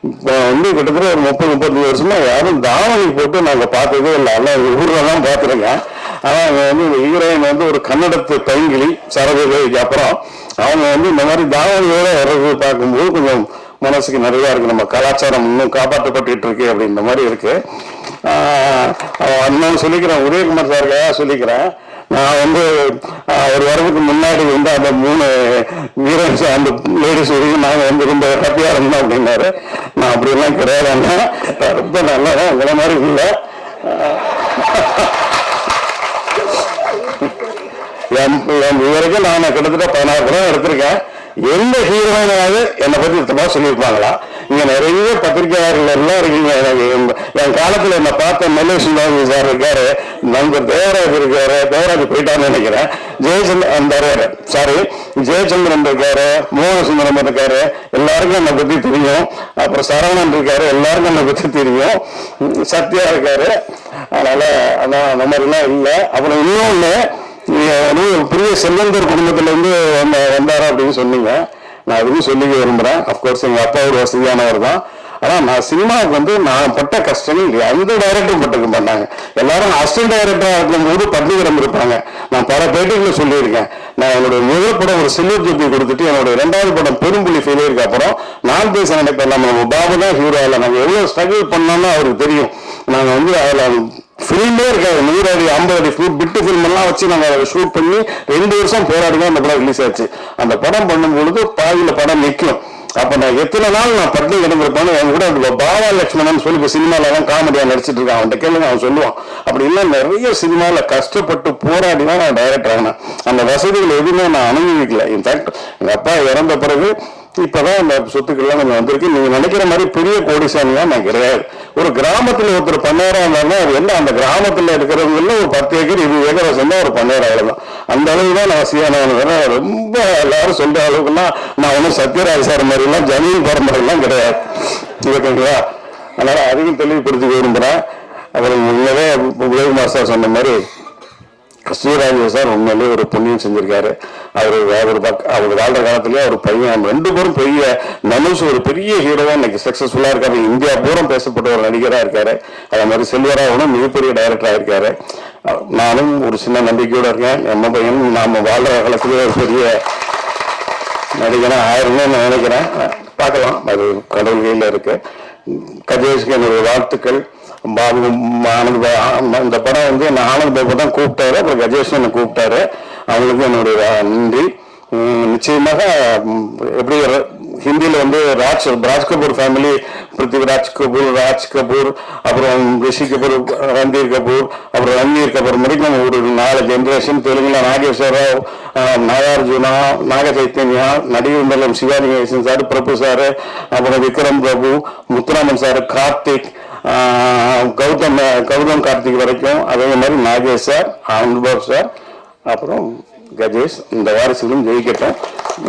இப்போ வந்து கிட்டத்தட்ட ஒரு 30-35 வருஷமா யாரும் தாவணி போட்டு நாங்கள் பார்த்ததே இல்லை, எல்லாம் ஊரில் தான் பார்த்துருக்கேன். ஆனால் அவங்க வந்து இந்த ஹீரோயின் வந்து ஒரு கன்னடத்து பைங்கிலி சரகுக்கு அப்புறம் அவங்க வந்து இந்த மாதிரி தாவணியோட வர்றது பார்க்கும்போது கொஞ்சம் மனசுக்கு நிறையா இருக்குது. நம்ம கலாச்சாரம் இன்னும் காப்பாற்றப்பட்டு இருக்கு அப்படின்ற மாதிரி இருக்கு. இன்னும் சொல்லிக்கிறேன், உதயகுமார் சாருக்காக சொல்லிக்கிறேன். நான் வந்து ஒரு வாரத்துக்கு முன்னாடி வந்து அந்த 3 வீரன்ஸ் அந்த லேடிஸ் வரைக்கும் நாங்கள் வந்து ரொம்ப ஹாப்பியாக இருந்தோம் அப்படின்னாரு. நான் அப்படிலாம் கிடையாதுன்னா ரொம்ப நல்லதான், உங்களை மாதிரி இல்லை. இது வரைக்கும் நான் கிட்டத்தட்ட 16 படம் எடுத்திருக்கேன். எந்த ஹீரோயினாவது என்னை பற்றி சுத்தமாக சொல்லியிருப்பாங்களா? இங்கே நிறைய பத்திரிகையாளர்கள் எல்லாம் இருக்கீங்க. என் காலத்தில் என்னை பார்த்த மல்லேஷன் சார் இருக்காரு, நண்பர் தேவராஜ் இருக்காரு, தேவராஜ் போயிட்டான்னு நினைக்கிறேன், ஜெயச்சந்திரன் இருக்காரு, மோகனசுந்தரம் இருக்காரு, எல்லாருக்கும் என்னை பற்றி தெரியும். அப்புறம் சரவணன் இருக்காரு, எல்லாருக்கும் என்னை பற்றி தெரியும். சத்யா இருக்காரு. அதனால அதான் அந்த மாதிரிலாம் இல்லை. அப்புறம் இன்னொன்று, பெரிய செல்வந்தர் குடும்பத்துல இருந்து வந்தாரா அப்படின்னு சொன்னீங்க. நான் எதுவும் சொல்லிக்க விரும்புறேன். அப்கோர்ஸ் எங்க அப்பா ஒரு வசதியானவர் தான். ஆனா நான் சினிமாவுக்கு வந்து நான் பட்ட கஷ்டம் இல்லையா, எந்த டைரக்டரும் பட்டுக்க மாட்டாங்க. எல்லாரும் அசிஸ்டன்ட் டைரக்டரா இருக்கும்போது பள்ளிக்கிடம் இருப்பாங்க. நான் பல பேட்டிகளை சொல்லியிருக்கேன். நான் என்னுடைய முதல் படம் ஒரு சில்வர் ஜூப்ளி கொடுத்துட்டு என்னுடைய 2வது படம் பெரும்புலி ஃபெயிலியருக்கு அப்புறம் நான் பேச நினைப்பேன், நம்ம பாபு தான் ஹீரோ. இல்லை நாங்கள் எவ்வளவு ஸ்ட்ரகிள் பண்ணோம்னு அவருக்கு தெரியும். நாங்கள் வந்து அதில் ஃபிலிமே இருக்காது, 100 அடி 50 அடி பிட்டு ஃபிலிம் எல்லாம் வச்சு நாங்கள் அதை ஷூட் பண்ணி 2 வருஷம் போராடி தான் அந்த படம் ரிலீஸ் ஆச்சு. அந்த படம் பண்ணும்பொழுது பாதியில் படம் நிற்கும். அப்போ நான் எத்தனை நாள் நான் பட்னி கிடந்திருப்பானு என் கூட பாவா லட்சுமணன் சொல்லி இப்போ சினிமாலெல்லாம் காமெடியாக நடிச்சிட்டு இருக்கான், அவன்கிட்ட கேளுங்க, அவன் சொல்லுவான். அப்படி இல்லை, நிறைய சினிமாவில் கஷ்டப்பட்டு போராடி தான் நான் டைரக்டர் ஆகினேன். அந்த வசதிகள் எதுவுமே நான் அனுபவிக்கல. இன்ஃபேக்ட் எங்கள் அப்பா இறந்த பிறகு இப்பதான் இந்த சொத்துக்கள்லாம் கொஞ்சம் வந்திருக்கு. நீங்க நினைக்கிற மாதிரி பெரிய கோடிசாமிலாம் நான் கிடையாது. ஒரு கிராமத்துல ஒருத்தர் பண்ணையாரா இருந்தாலும் அது என்ன, அந்த கிராமத்துல இருக்கிறவங்கள ஒரு 10 ஏக்கர் 20 ஏக்கர் சேர்ந்தா ஒரு பண்ணையார், அவ்வளவுதான். அந்த அளவு தான் நான் வசதியானவன். ரொம்ப எல்லாரும் சொல்ற அளவுக்குலாம் நான் ஒன்றும் சத்யராஜ் சார் மாதிரிலாம் ஜமீன் போகிற மாதிரிலாம் கிடையாது, ஓகேங்களா? அதனால அதையும் தெளிவுபடுத்தி விரும்புகிறேன். அப்புறம் உண்மையிலே உதயகுமார் சார் சொன்ன மாதிரி ஸ்ரீராஜ் சார் உண்மையிலேயே ஒரு புண்ணியம் செஞ்சிருக்காரு. அவர் வாழ்ற காலத்திலேயே ஒரு பையன் 2 பேரும் பெரிய தனுஷ் ஒரு பெரிய ஹீரோவா இன்னைக்கு சக்சஸ்ஃபுல்லா இருக்காரு. இந்தியா பூரம் பேசப்பட்ட ஒரு நடிகராக இருக்காரு. அதே மாதிரி செல்வராகவனும் மிகப்பெரிய டைரக்டராக இருக்காரு. நானும் ஒரு சின்ன நம்பிக்கையோட இருக்கேன். நம்ம பையன் நாம வாழ்ற காலத்திலேயே ஒரு பெரிய நடிகனா ஆயிரும்னு நான் நினைக்கிறேன். பார்க்கலாம், அது கடவுள் கையில் இருக்கு. கஜேஷ்க்கு என்னுடைய வாழ்த்துக்கள். பாபு ஆனந்த் இந்த படம் வந்து என்ன ஆனந்த் பாபு தான் கூப்பிட்டாரு, அப்புறம் கஜேஷ் என்னை கூப்பிட்டாரு. அவங்களுக்கு என்னுடைய நன்றி. நிச்சயமாக எப்படி ஹிந்தியில் வந்து ராஜ் கபூர் ஃபேமிலி, பிருத்திவிராஜ் கபூர், ராஜ் கபூர், அப்புறம் ரிஷி கபூர், ரந்தீர் கபூர், அப்புறம் ரன்வீர் கபூர் வரைக்கும் ஒரு 4 ஜென்ரேஷன். தெலுங்குல நாகேஸ்வர ராவ், நாகார்ஜுனா, நாக சைத்தன்யா, நடிகர் மல்லம் சிவாஜி கணேசன் சார், பிரபு சார், அப்புறம் விக்ரம் பிரபு, முத்துராமன் சார், கார்த்திக், கௌதம் கார்த்திக் வரைக்கும், அதே மாதிரி நாகேஷ் சார், ஆனந்த் பாபு சார், அப்புறம் கஜேஷ். இந்த வாரிசுகளும் ஜெயிக்கட்டும்,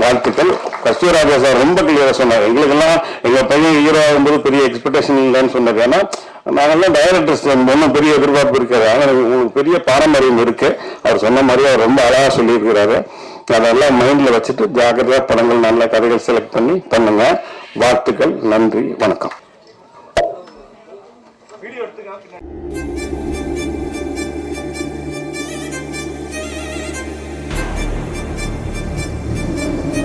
வாழ்த்துக்கள். கஸ்தூராஜா சார் ரொம்ப கிளியராக சொன்னார். எங்களுக்கெல்லாம் எங்கள் பையன் ஹீரோ ஆகும்போது பெரிய எக்ஸ்பெக்டேஷன் இல்லைன்னு சொன்னார். ஏன்னா நாங்கள்லாம் டைரக்டர்ஸ் ஒன்றும் பெரிய எதிர்பார்ப்பு இருக்காது. ஆனால் உங்களுக்கு பெரிய பாரம்பரியம் இருக்கு. அவர் சொன்ன மாதிரி அவர் ரொம்ப அழகாக சொல்லியிருக்கிறாரு. அதெல்லாம் மைண்டில் வச்சுட்டு ஜாக்கிரதையாக படங்கள், நல்ல கதைகள் செலக்ட் பண்ணி பண்ணுங்க. வாழ்த்துக்கள், நன்றி, வணக்கம்.